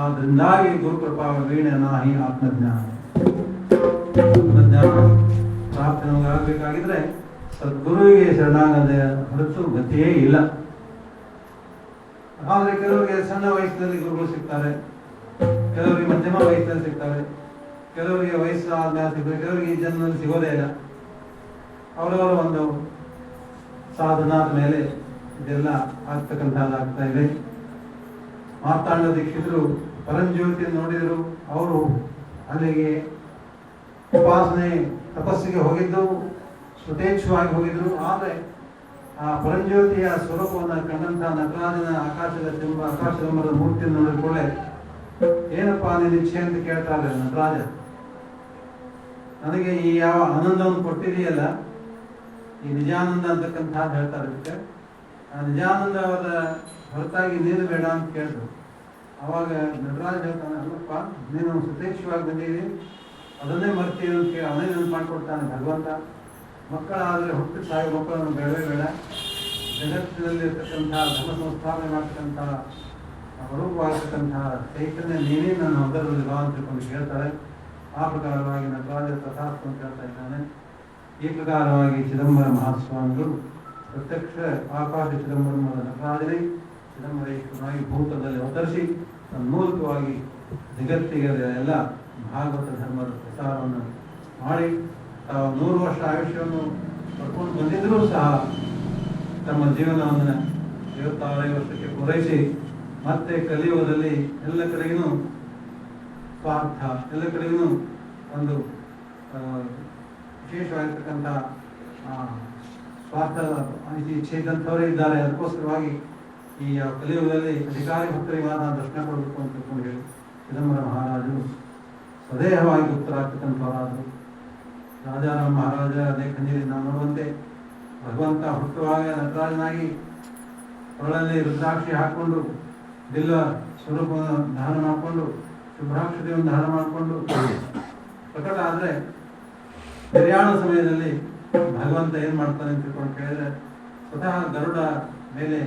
ಆದ್ರಿಂದಾಗಿ ಗುರು ಕೃಪಾ ವೀಣೆ ನಾಹಿ ಆತ್ಮಜ್ಞಾನ. ಆತ್ಮಜ್ಞಾನ ಪ್ರಾಪ್ತಿ ನಮಗೆ ಆಗಬೇಕಾಗಿದ್ರೆ ಸದ್ಗುರುವಿಗೆ ಶರಣಾಗದ ಹೊರತು ಗತಿಯೇ ಇಲ್ಲ. ಆದರೆ ಕೆಲವರಿಗೆ ಸಣ್ಣ ವಯಸ್ಸಿನಲ್ಲಿ ಗುರುಗಳು ಸಿಗ್ತಾರೆ, ಕೆಲವರಿಗೆ ಮಧ್ಯಮ ವಯಸ್ಸಿನಲ್ಲಿ ಸಿಗ್ತಾರೆ, ಕೆಲವರಿಗೆ ವಯಸ್ಸು ಆದ್ಮೇಲೆ ಸಿಗ್ತಾರೆ, ಕೆಲವರಿಗೆ ಈ ಜನ್ಮದಲ್ಲಿ ಸಿಗೋದೇ ಇಲ್ಲ. ಅವರವರ ಒಂದು ಸಾಧನಾದ ಮೇಲೆ ಇದೆಲ್ಲ ಆಗ್ತಕ್ಕಂಥದ್ದಾಗ್ತಾ ಇದೆ. ಮಾರ್ತಾಂಡ ದೀಕ್ಷಿತರು ಪರಂಜ್ಯೋತಿಯನ್ನು ನೋಡಿದರು. ಅವರು ಅಲ್ಲಿಗೆ ಉಪಾಸನೆ ತಪಸ್ಸಿಗೆ ಹೋಗಿದ್ದು, ಸುತೇಚ್ಛವಾಗಿ ಹೋಗಿದ್ರು. ಆದರೆ ಆ ಪರಂಜ್ಯೋತಿಯ ಸ್ವರೂಪವನ್ನು ಕಂಡಂಥ ನಟರಾಜನ ಆಕಾಶದಂಬರದ ಮೂರ್ತಿಯನ್ನು ನೋಡಿದ ಕೂಡಲೇ ಏನಪ್ಪಾ ನಿನ್ನ ಇಚ್ಛೆ ಅಂತ ಕೇಳ್ತಾರೆ ನಟರಾಜ. ನನಗೆ ಈ ಯಾವ ಆನಂದವನ್ನು ಕೊಟ್ಟಿದೆಯಲ್ಲ, ಈ ನಿಜಾನಂದ ಅಂತಕ್ಕಂಥದ್ದು ಹೇಳ್ತಾರೆ. ಅದಕ್ಕೆ ಆ ನಿಜಾನಂದವಾದ ಹೊರತಾಗಿ ನೀನು ಬೇಡ ಅಂತ ಕೇಳಿದ್ರು. ಅವಾಗ ನಟರಾಜ ಹೇಳ್ತಾನೆ, ಅಲ್ಲಪ್ಪ ನೀನು ಸುತೇಚ್ಛವಾಗಿ ಬಂದಿದ್ದೀನಿ, ಅದನ್ನೇ ಮರ್ತೀವಿ ಅಂತ ಕೇಳಿ ಅವನೇ ನೆನಪು ಮಾಡಿಕೊಡ್ತಾನೆ ಭಗವಂತ. ಮಕ್ಕಳಾದರೆ ಹುಟ್ಟು ಸಾಯಿ ಮಕ್ಕಳನ್ನು ಬೇಡವೇ ಬೇಡ. ಜಗತ್ತಿನಲ್ಲಿರ್ತಕ್ಕಂಥ ಧರ್ಮ ಸಂಸ್ಥಾಪನೆ ಮಾಡ್ತಕ್ಕಂಥ ಹೊರಗುವಾಗಿರ್ತಕ್ಕಂಥ ಚೈತನ್ಯ ನೀನೇ ನನ್ನ ಹೊಂದರಲ್ಲಿ ಬಾ ಅಂತ ತಿಳ್ಕೊಂಡು ಹೇಳ್ತಾರೆ. ಆ ಪ್ರಕಾರವಾಗಿ ನಟರಾಜ ತಥಾಸ್ತು ಅಂತ ಹೇಳ್ತಾ ಇದ್ದಾನೆ. ಈ ಪ್ರಕಾರವಾಗಿ ಚಿದಂಬರ ಮಹಾಸ್ವಾಮಿಗಳು ಪ್ರತ್ಯಕ್ಷ ಆಕಾಶ ಚಿದಂಬರಮದ ನಟರಾಜನೇ ಚಿದಂಬರೇಶ್ವರನಾಗಿ ಭೂತದಲ್ಲಿ ಅವತರಿಸಿ ತನ್ಮೂಲಕವಾಗಿ ಜಗತ್ತಿಗೆ ಎಲ್ಲ ಭಾಗವತ ಧರ್ಮದ ಪ್ರಸಾರವನ್ನು ಮಾಡಿ ತಾವು 100 ವರ್ಷ ಆಯುಷ್ಯವನ್ನು ಪಡ್ಕೊಂಡು ಬಂದಿದ್ದರೂ ಸಹ ತಮ್ಮ ಜೀವನವನ್ನು 56 ವರ್ಷಕ್ಕೆ ಪೂರೈಸಿ ಮತ್ತೆ ಕಲಿಯುಗದಲ್ಲಿ ಎಲ್ಲ ಕಡೆಗೂ ಸ್ವಾರ್ಥ, ಎಲ್ಲ ಕಡೆಗೂ ಒಂದು ವಿಶೇಷವಾಗಿರ್ತಕ್ಕಂಥ ಸ್ವಾರ್ಥ ಇಚ್ಛೆ ಇದ್ದಂಥವರೇ ಇದ್ದಾರೆ. ಅದಕ್ಕೋಸ್ಕರವಾಗಿ ಈ ಕಲಿಯುಗದಲ್ಲಿ ಅಧಿಕಾರಿ ಭಕ್ತರಿಗೆ ಮಾತ್ರ ದರ್ಶನ ಕೊಡಬೇಕು ಅಂತ ತಿಳ್ಕೊಂಡು ಹೇಳಿ ಚಿದಂಬರ ಮಹಾರಾಜರು ಸ್ವದೇಹವಾಗಿ ಉತ್ತರಾಗ್ತಕ್ಕಂಥವರಾದರು. ರಾಜಾರಾಮ್ ಮಹಾರಾಜ ಲೇಖನಿಯಲ್ಲಿ ನಾವು ನೋಡುವಂತೆ ಭಗವಂತ ಹುಟ್ಟುವಾಗ ನಟರಾಜನಾಗಿ ಕೊರಳಲ್ಲಿ ರುದ್ರಾಕ್ಷಿ ಹಾಕೊಂಡು ಬಿಲ್ವ ಸ್ವರೂಪವನ್ನು ಧಾರಣ ಮಾಡಿಕೊಂಡು ಶುಭ್ರಾಕ್ಷತೆಯನ್ನು ಧಾರಣ ಮಾಡಿಕೊಂಡು ಪ್ರಕಟ ಆದರೆ ನಿರ್ಯಾಣ ಸಮಯದಲ್ಲಿ ಭಗವಂತ ಏನು ಮಾಡ್ತಾನೆ ಅಂತ ತಿಳ್ಕೊಂಡು ಕೇಳಿದ್ರೆ ಸ್ವತಃ ಗರುಡ ಮೇಲೆ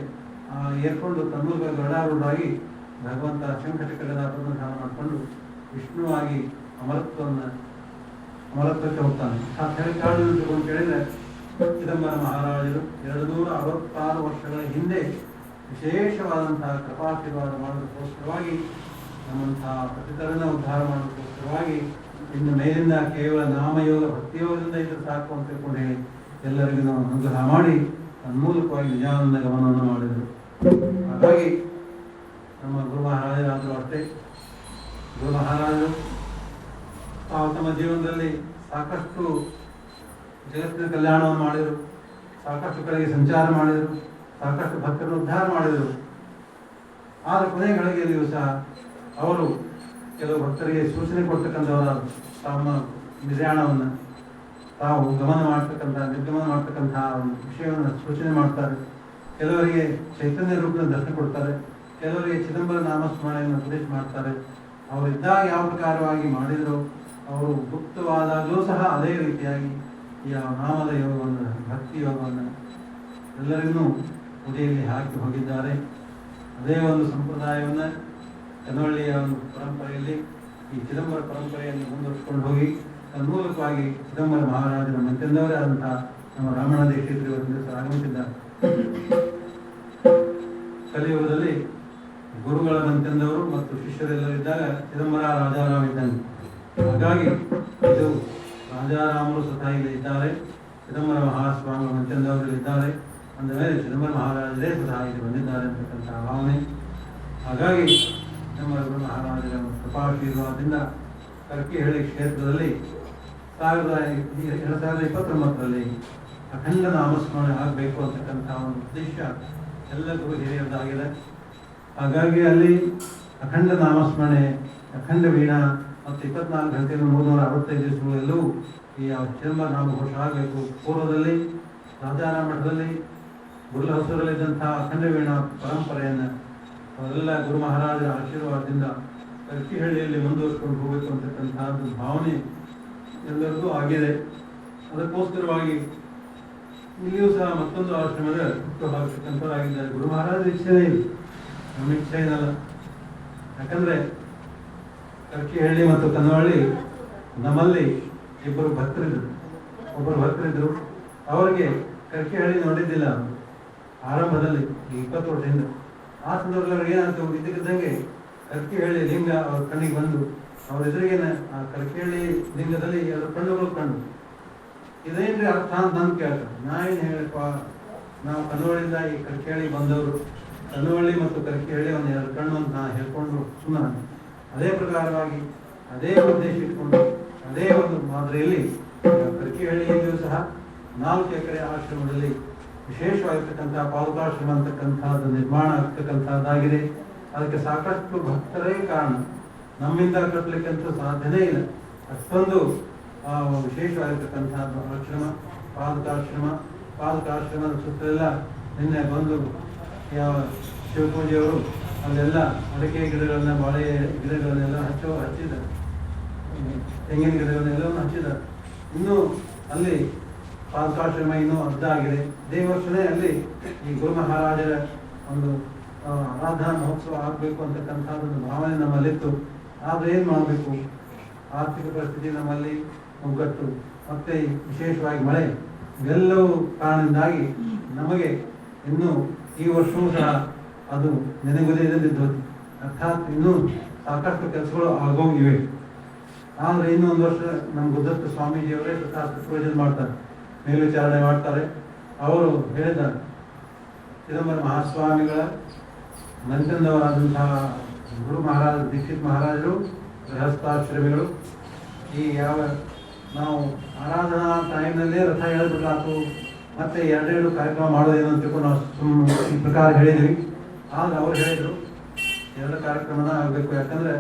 ಏರ್ಕೊಂಡು ತನ್ನೂರು ಗರುಡಾರೂಢರಾಗಿ ಭಗವಂತ ಶಂಖಚಕ್ರದ ಪದವನ್ನು ಧಾರಣ ಮಾಡಿಕೊಂಡು ವಿಷ್ಣುವಾಗಿ ಅಮರತ್ವಕ್ಕೆ ಹೋಗ್ತಾನೆ. ಆ ಕಾರಣ ತಿಳ್ಕೊಂಡು ಕೇಳಿದ್ರೆ ಚಿದಂಬರ ಮಹಾರಾಜರು 266 ವರ್ಷಗಳ ಹಿಂದೆ ವಿಶೇಷವಾದಂತಹ ಕೃಪಾಶೀರ್ವಾದ ಮಾಡೋದಕ್ಕೋಸ್ಕರವಾಗಿ ನಮ್ಮಂತಹ ಪತಿತರನ್ನ ಉದ್ಧಾರ ಮಾಡೋದಕ್ಕೋಸ್ಕರವಾಗಿ ಇನ್ನು ಮೇಲಿಂದ ಕೇವಲ ನಾಮಯೋಗ ಭಕ್ತಿಯೋಗದಿಂದ ಇದ್ರೆ ಸಾಕು ಅಂತ ತಿಳ್ಕೊಂಡು ಹೇಳಿ ಎಲ್ಲರಿಗೂ ನಾವು ಅನುಗ್ರಹ ಮಾಡಿ ತನ್ಮೂಲಕವಾಗಿ ನಿಜಾನಂದ ಗಮನವನ್ನು ಮಾಡಿದರು. ಹಾಗಾಗಿ ನಮ್ಮ ಗುರು ಮಹಾರಾಜರಾದರೂ ಅಷ್ಟೇ, ಗುರು ಮಹಾರಾಜರು ತಾವು ತಮ್ಮ ಜೀವನದಲ್ಲಿ ಸಾಕಷ್ಟು ಜಗತ್ತಿನ ಕಲ್ಯಾಣವನ್ನು ಮಾಡಿದರು, ಸಾಕಷ್ಟು ಕಡೆಗೆ ಸಂಚಾರ ಮಾಡಿದರು, ಸಾಕಷ್ಟು ಭಕ್ತರನ್ನು ಉದ್ಧಾರ ಮಾಡಿದರು. ಆದರೆ ಕೊನೆಯ ಗಳಿಗೆಯಲ್ಲಿಯೂ ಸಹ ಅವರು ಕೆಲವು ಭಕ್ತರಿಗೆ ಸೂಚನೆ ಕೊಡ್ತಕ್ಕಂಥವರ ತಮ್ಮ ನಿರ್ಯಾಣವನ್ನು ತಾವು ಗಮನ ಮಾಡ್ತಕ್ಕಂಥ ನಿರ್ಗಮನ ಮಾಡ್ತಕ್ಕಂಥ ಒಂದು ವಿಷಯವನ್ನು ಸೂಚನೆ ಮಾಡ್ತಾರೆ. ಕೆಲವರಿಗೆ ಚೈತನ್ಯ ರೂಪದ ದರ್ಶನ ಕೊಡ್ತಾರೆ, ಕೆಲವರಿಗೆ ಚಿದಂಬರ ನಾಮಸ್ಮರಣೆಯನ್ನು ಉಪದೇಶ ಮಾಡ್ತಾರೆ. ಅವರಿದ್ದಾಗ ಯಾವ ಪ್ರಕಾರವಾಗಿ ಮಾಡಿದರೂ ಅವರು ಗುಪ್ತವಾದಾಗಲೂ ಸಹ ಅದೇ ರೀತಿಯಾಗಿ ಯಾವ ನಾಮದ ಯೋಗವನ್ನು ಭಕ್ತಿ ಯೋಗವನ್ನು ಎಲ್ಲರಿಗೂ ಉಡಿಯಲ್ಲಿ ಹಾಕಿ ಹೋಗಿದ್ದಾರೆ. ಅದೇ ಒಂದು ಸಂಪ್ರದಾಯವನ್ನು ಕನ್ನೊಳ್ಳಿಯ ಒಂದು ಪರಂಪರೆಯಲ್ಲಿ ಈ ಚಿದಂಬರ ಪರಂಪರೆಯನ್ನು ಮುಂದುವರಿಸಿಕೊಂಡು ಹೋಗಿ ತನ್ಮೂಲಕವಾಗಿ ಚಿದಂಬರ ಮಹಾರಾಜರ ಮಂತ್ಯಂದವರೇ ಆದಂತಹ ನಮ್ಮ ರಾಮಣ್ಣ ದೀಕ್ಷಿತರು ಆಗಮಿಸಿದ್ದಾರೆ. ಕಲಿಯುಗದಲ್ಲಿ ಗುರುಗಳ ಮಂತ್ಯಂದವರು ಮತ್ತು ಶಿಷ್ಯರೆಲ್ಲರಿದ್ದಾಗ ಚಿದಂಬರ ರಾಜಾರಾಮ್ ಇದ್ದಾನೆ. ಹಾಗಾಗಿ ಇದು ರಾಜಾರಾಮರು ಸ್ವತಃ ಇಲ್ಲಿ ಇದ್ದಾರೆ, ಚಿದಂಬರ ಮಹಾಸ್ವಾಮಿ ಮಂತ್ಯಂದವರು ಇದ್ದಾರೆ ಅಂದ ಮೇಲೆ ಚಿದಂಬರ ಮಹಾರಾಜರೇ ಸ್ವತಃ ಇಲ್ಲಿ ಬಂದಿದ್ದಾರೆ ಅಂತಕ್ಕಂಥ ಭಾವನೆ. ಹಾಗಾಗಿ ಚಿದಂಬರ ಮಹಾರಾಜರ ಕೃಪಾಶೀರ್ವಾದದಿಂದ ಕರ್ಕಿಹಳ್ಳಿ ಕ್ಷೇತ್ರದಲ್ಲಿ 2029ರಲ್ಲಿ ಅಖಂಡ ನಾಮಸ್ಮರಣೆ ಆಗಬೇಕು ಅಂತಕ್ಕಂಥ ಒಂದು ಉದ್ದೇಶ ಎಲ್ಲ ಗುರು ಹಿರಿಯರದಾಗಿದೆ. ಹಾಗಾಗಿ ಅಲ್ಲಿ ಅಖಂಡ ನಾಮಸ್ಮರಣೆ, ಅಖಂಡ ವೀಣಾ ಮತ್ತು 24 ಗಂಟೆಗಳು 365 ದಿವಸಗಳೆಲ್ಲೂ ಈ ಚಿದಂಬರ ನಾಮಘೋಷ ಆಗಬೇಕು. ಪೂರ್ವದಲ್ಲಿ ರಾಜಾರಾಮ ಮಠದಲ್ಲಿ ಗುರುಹಸೂರಲ್ಲಿದ್ದಂಥ ಅಖಂಡ ವೀಣಾ ಪರಂಪರೆಯನ್ನು ಅವರೆಲ್ಲ ಗುರು ಮಹಾರಾಜರ ಆಶೀರ್ವಾದದಿಂದ ಕರ್ಕಿಹಳ್ಳಿಯಲ್ಲಿ ಮುಂದುವರಿಸಿಕೊಂಡು ಹೋಗಬೇಕು ಅಂತಕ್ಕಂಥದ್ದು ಭಾವನೆ ಎಲ್ಲರಿಗೂ ಆಗಿದೆ. ಅದಕ್ಕೋಸ್ಕರವಾಗಿ ಇಲ್ಲಿಯೂ ಸಹ ಮತ್ತೊಂದು ಆಶ್ರಮದ ಹುಟ್ಟುಹಾಕತಕ್ಕಂಥವರಾಗಿದ್ದಾರೆ. ಗುರು ಮಹಾರಾಜರ ಇಚ್ಛೆನೇ ಇಲ್ಲ, ನಮ್ಮ ಇಚ್ಛೆ ಏನಲ್ಲ. ಯಾಕಂದರೆ ಕರ್ಕಿಹಳ್ಳಿ ಮತ್ತು ಕನ್ನವಳ್ಳಿ ನಮ್ಮಲ್ಲಿ ಒಬ್ಬರು ಭಕ್ತರಿದ್ದರು. ಅವರಿಗೆ ಕರ್ಕಿಹಳ್ಳಿ ನೋಡಿದ್ದಿಲ್ಲ ಆರಂಭದಲ್ಲಿ 20 ವರ್ಷದಿಂದ. ಆ ಸಂದರ್ಭದಲ್ಲಿ ಅವ್ರಿಗೆ ಏನಾಯ್ತು, ಇದ್ದಕ್ಕಿದ್ದಂಗೆ ಕರ್ಕಿಹಳ್ಳಿ ಲಿಂಗ ಅವ್ರ ಕಣ್ಣಿಗೆ ಬಂದು ಅವ್ರ ಎದುರಿಗೇನೆ ಆ ಕರ್ಕಿಹಳ್ಳಿ ಲಿಂಗದಲ್ಲಿ ಎರಡು ಕಣ್ಣುಗಳು ಕಂಡು ಇದೇನ್ರಿ ಅರ್ಥ ಅಂತ ನಾನು ಕೇಳ್ತಾರೆ. ನಾ ಏನು ಹೇಳಪ್ಪ, ನಾವು ಕನ್ನವಳ್ಳಿಯಿಂದ ಈ ಕರ್ಕಿಹಳ್ಳಿ ಬಂದವರು, ಕನ್ನವಳ್ಳಿ ಮತ್ತು ಕರ್ಕಿಹಳ್ಳಿ ಒಂದು 2 ಕಣ್ಣು ಅಂತ ನಾನು ಹೇಳ್ಕೊಂಡು ಸುಮ್ಮನೆ ಅದೇ ಪ್ರಕಾರವಾಗಿ ಅದೇ ಉದ್ದೇಶ ಇಟ್ಕೊಂಡು ಅದೇ ಒಂದು ಮಾದರಿಯಲ್ಲಿ ಕರ್ಕಿಹಳ್ಳಿಯಲ್ಲಿಯೂ ಸಹ 4 ಎಕರೆ ಆಶ್ರಮದಲ್ಲಿ ವಿಶೇಷವಾಗಿರ್ತಕ್ಕಂಥ ಪಾದುಕಾಶ್ರಮ ಅಂತಕ್ಕಂಥದ್ದು ನಿರ್ಮಾಣ ಆಗ್ತಕ್ಕಂಥದ್ದಾಗಿದೆ. ಅದಕ್ಕೆ ಸಾಕಷ್ಟು ಭಕ್ತರೇ ಕಾರಣ, ನಮ್ಮಿಂದ ಕಟ್ಟಲಿಕ್ಕಂತೂ ಸಾಧ್ಯನೇ ಇಲ್ಲ. ಅಷ್ಟೊಂದು ವಿಶೇಷವಾಗಿರ್ತಕ್ಕಂಥದ್ದು ಆಶ್ರಮ, ಪಾದುಕಾಶ್ರಮದ ಸುತ್ತಲೆಲ್ಲ ನಿನ್ನೆ ಬಂದು ಯಾವ ಶಿವಪೂಜೆಯವರು ಅಲ್ಲೆಲ್ಲ ಅಡಿಕೆ ಗಿಡಗಳನ್ನ, ಬಾಳೆ ಗಿಡಗಳನ್ನೆಲ್ಲ ಹಚ್ಚಿದ್ದಾರೆ, ತೆಂಗಿನ ಗಿಡಗಳನ್ನೆಲ್ಲವನ್ನು ಹಚ್ಚಿದ್ದಾರೆ. ಇನ್ನೂ ಅಲ್ಲಿ ಪಾದುಕಾಶ್ರಮ ಇನ್ನೂ ಅರ್ಧ ಆಗಿದೆ. ಇದೇ ವರ್ಷನೇ ಅಲ್ಲಿ ಈ ಗುರು ಮಹಾರಾಜರ ಒಂದು ಆರಾಧನಾ ಮಹೋತ್ಸವ ಆಗಬೇಕು ಅಂತಕ್ಕಂಥದ್ದೊಂದು ಭಾವನೆ ನಮ್ಮಲ್ಲಿತ್ತು. ಆದರೆ ಏನು ಮಾಡಬೇಕು, ಆರ್ಥಿಕ ಪರಿಸ್ಥಿತಿ ನಮ್ಮಲ್ಲಿ ಒಗ್ಗಟ್ಟು ಮತ್ತು ವಿಶೇಷವಾಗಿ ಮಳೆ ಇವೆಲ್ಲವೂ ಕಾರಣದಿಂದಾಗಿ ನಮಗೆ ಇನ್ನೂ ಈ ವರ್ಷವೂ ಸಹ ಅದು ನೆನೆಗುದಿದ್ದು, ಅರ್ಥಾತ್ ಇನ್ನೂ ಸಾಕಷ್ಟು ಕೆಲಸಗಳು ಆಗೋಗಿವೆ. ಆದರೆ ಇನ್ನೊಂದು ವರ್ಷ ನಮ್ಮ ಗುರುದತ್ತ ಸ್ವಾಮೀಜಿಯವರೇ ಸ್ವತಃ ಪ್ರಯೋಜನ ಮಾಡ್ತಾರೆ, ಮೇಲ್ವಿಚಾರಣೆ ಮಾಡ್ತಾರೆ. ಅವರು ಹೇಳಿದ್ದಾರೆ, ಚಿದಂಬರ ಮಹಾಸ್ವಾಮಿಗಳ ಮಂತ್ಯಂದವರಾದಂತಹ ಗುರು ಮಹಾರಾಜ ದೀಕ್ಷಿತ್ ಮಹಾರಾಜರು, ಗೃಹಸ್ಥಾಶ್ರಮಿಗಳು, ಈ ಯಾವ ನಾವು ಆರಾಧನಾ ಟೈಮ್ನಲ್ಲೇ ರಥ ಎಳೆದ್ಬಿಟ್ಟಾತು ಮತ್ತೆ 2 ಕಾರ್ಯಕ್ರಮ ಮಾಡೋದೇನು ಅಂತ ತಿಳ್ಕೊಂಡು ನಾವು ಈ ಪ್ರಕಾರ ಹೇಳಿದ್ವಿ. ಆಗ ಅವ್ರು ಹೇಳಿದರು 2 ಕಾರ್ಯಕ್ರಮನ ಆಗಬೇಕು. ಯಾಕಂದರೆ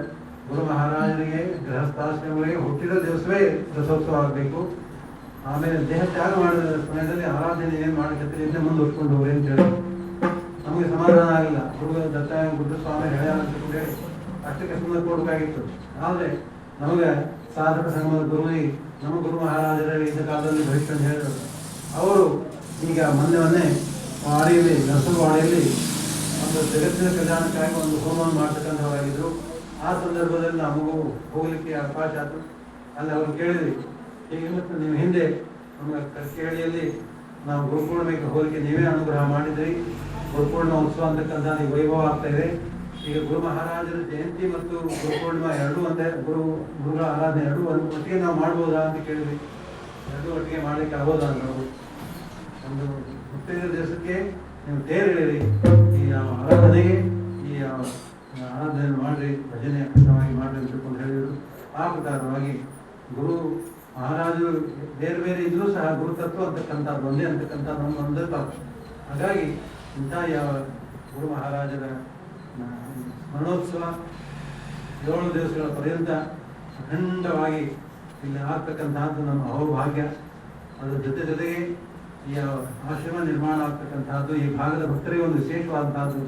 ಗುರು ಮಹಾರಾಜರಿಗೆ ಗೃಹಸ್ಥಾಶ್ರಮಿಗಳಿಗೆ ಹುಟ್ಟಿದ ದಿವಸವೇ ರಥೋತ್ಸವ ಆಗಬೇಕು. ಆಮೇಲೆ ದೇಹ ತ್ಯಾಗ ಮಾಡಿದ ಸಮಯದಲ್ಲಿ ಆರಾಧನೆ ಏನು ಮಾಡಕತ್ತೀರಿ ಇದನ್ನೇ ಮುಂದುವರ್ಸ್ಕೊಂಡು ಹೋಗ್ರಿ ಅಂತ ಹೇಳಿ ನಮಗೆ ಸಮಾಧಾನ ಆಗಿಲ್ಲ. ಹುಡುಗ ದತ್ತ ಗುರುಸ್ವಾಮಿ ಹೇಳ್ಯಾರ ಅಂತ ಕೂಡ ಹೇಳಿ ಅಷ್ಟಕ್ಕೆ ಸುಮ್ಮನೆ ಕೊಡಬೇಕಾಗಿತ್ತು. ಆದರೆ ನಮಗೆ ಸಾಧಕ ಸಂಗಮದ ಗುರುವಿ ನಮ್ಮ ಗುರು ಮಹಾರಾಜರ ಇದ್ದ ಕಾಲದಲ್ಲಿ ಭವಿಷ್ಯ ಹೇಳಿದರು. ಅವರು ಈಗ ಮೊನ್ನೆ ವಾಡಿಯಲ್ಲಿ ನರಸನವಾಡಿಯಲ್ಲಿ ಒಂದು ಜಗತ್ತಿನ ಕಲ್ಯಾಣಕ್ಕಾಗಿ ಒಂದು ಹೋಮವನ್ನು ಮಾಡ್ತಕ್ಕಂಥವರಾಗಿದ್ದರು. ಆ ಸಂದರ್ಭದಲ್ಲಿ ನಮಗೂ ಹೋಗ್ಲಿಕ್ಕೆ ಅವಕಾಶ ಆಯಿತು. ಅಲ್ಲಿ ಅವರು ಕೇಳಿದ್ವಿ, ಈಗ ಮತ್ತು ನಿಮ್ಮ ಹಿಂದೆ ನಮ್ಮ ಕರ್ಕೇಳಿಯಲ್ಲಿ ನಾವು ಗುರುಪೂರ್ಣಿಮೆಗೆ ಹೋಲಿಕೆ ನೀವೇ ಅನುಗ್ರಹ ಮಾಡಿದ್ರಿ. ಗುರುಪೂರ್ಣಿಮಾ ಉತ್ಸವ ಅಂತಕ್ಕಂಥ ನೀವು ವೈಭವ ಆಗ್ತಾ ಇದೆ. ಈಗ ಗುರು ಮಹಾರಾಜರ ಜಯಂತಿ ಮತ್ತು ಗುರುಪೂರ್ಣಿಮಾ ಎರಡೂ ಒಂದೇ, ಗುರುಗಳ ಆರಾಧನೆ ಎರಡೂ ಒಟ್ಟಿಗೆ ನಾವು ಮಾಡ್ಬೋದಾ ಅಂತ ಕೇಳಿದ್ವಿ. ಎರಡೂ ಒಟ್ಟಿಗೆ ಮಾಡಲಿಕ್ಕೆ ಆಗೋದಾ ನಾವು ಒಂದು ಹುಟ್ಟಿದ ದಿವಸಕ್ಕೆ ನೀವು ತೇರು ಹೇಳಿರಿ, ಈ ಆರಾಧನೆಗೆ ಈ ಆರಾಧನೆಯನ್ನು ಮಾಡಿರಿ, ಭಜನೆ ಅಕ್ಷರವಾಗಿ ಮಾಡಿರಿ ಅಂತ ತಿಳ್ಕೊಂಡು ಹೇಳಿದರು. ಆ ಪ್ರಕಾರವಾಗಿ ಗುರು ಮಹಾರಾಜರು ಬೇರೆ ಬೇರೆ ಇದ್ರೂ ಸಹ ಗುರುತತ್ವ ಅಂತಕ್ಕಂಥದ್ದು ಒಂದೇ ಅಂತಕ್ಕಂಥದ್ದು ನಮ್ಮ ಒಂದಿರ್ತಾವೆ. ಹಾಗಾಗಿ ಇಂಥ ಯಾವ ಗುರು ಮಹಾರಾಜರ ಸ್ಮರಣೋತ್ಸವ 7 ದಿವಸಗಳ ಪರ್ಯಂತ ಅಖಂಡವಾಗಿ ಇಲ್ಲಿ ಆಗ್ತಕ್ಕಂಥದ್ದು ನಮ್ಮ ಅಹೋಭಾಗ್ಯ. ಅದರ ಜೊತೆಗೆ ಈ ಆಶ್ರಮ ನಿರ್ಮಾಣ ಆಗ್ತಕ್ಕಂಥದ್ದು ಈ ಭಾಗದ ಭಕ್ತರಿಗೆ ಒಂದು ವಿಶೇಷವಾದಂಥದ್ದು.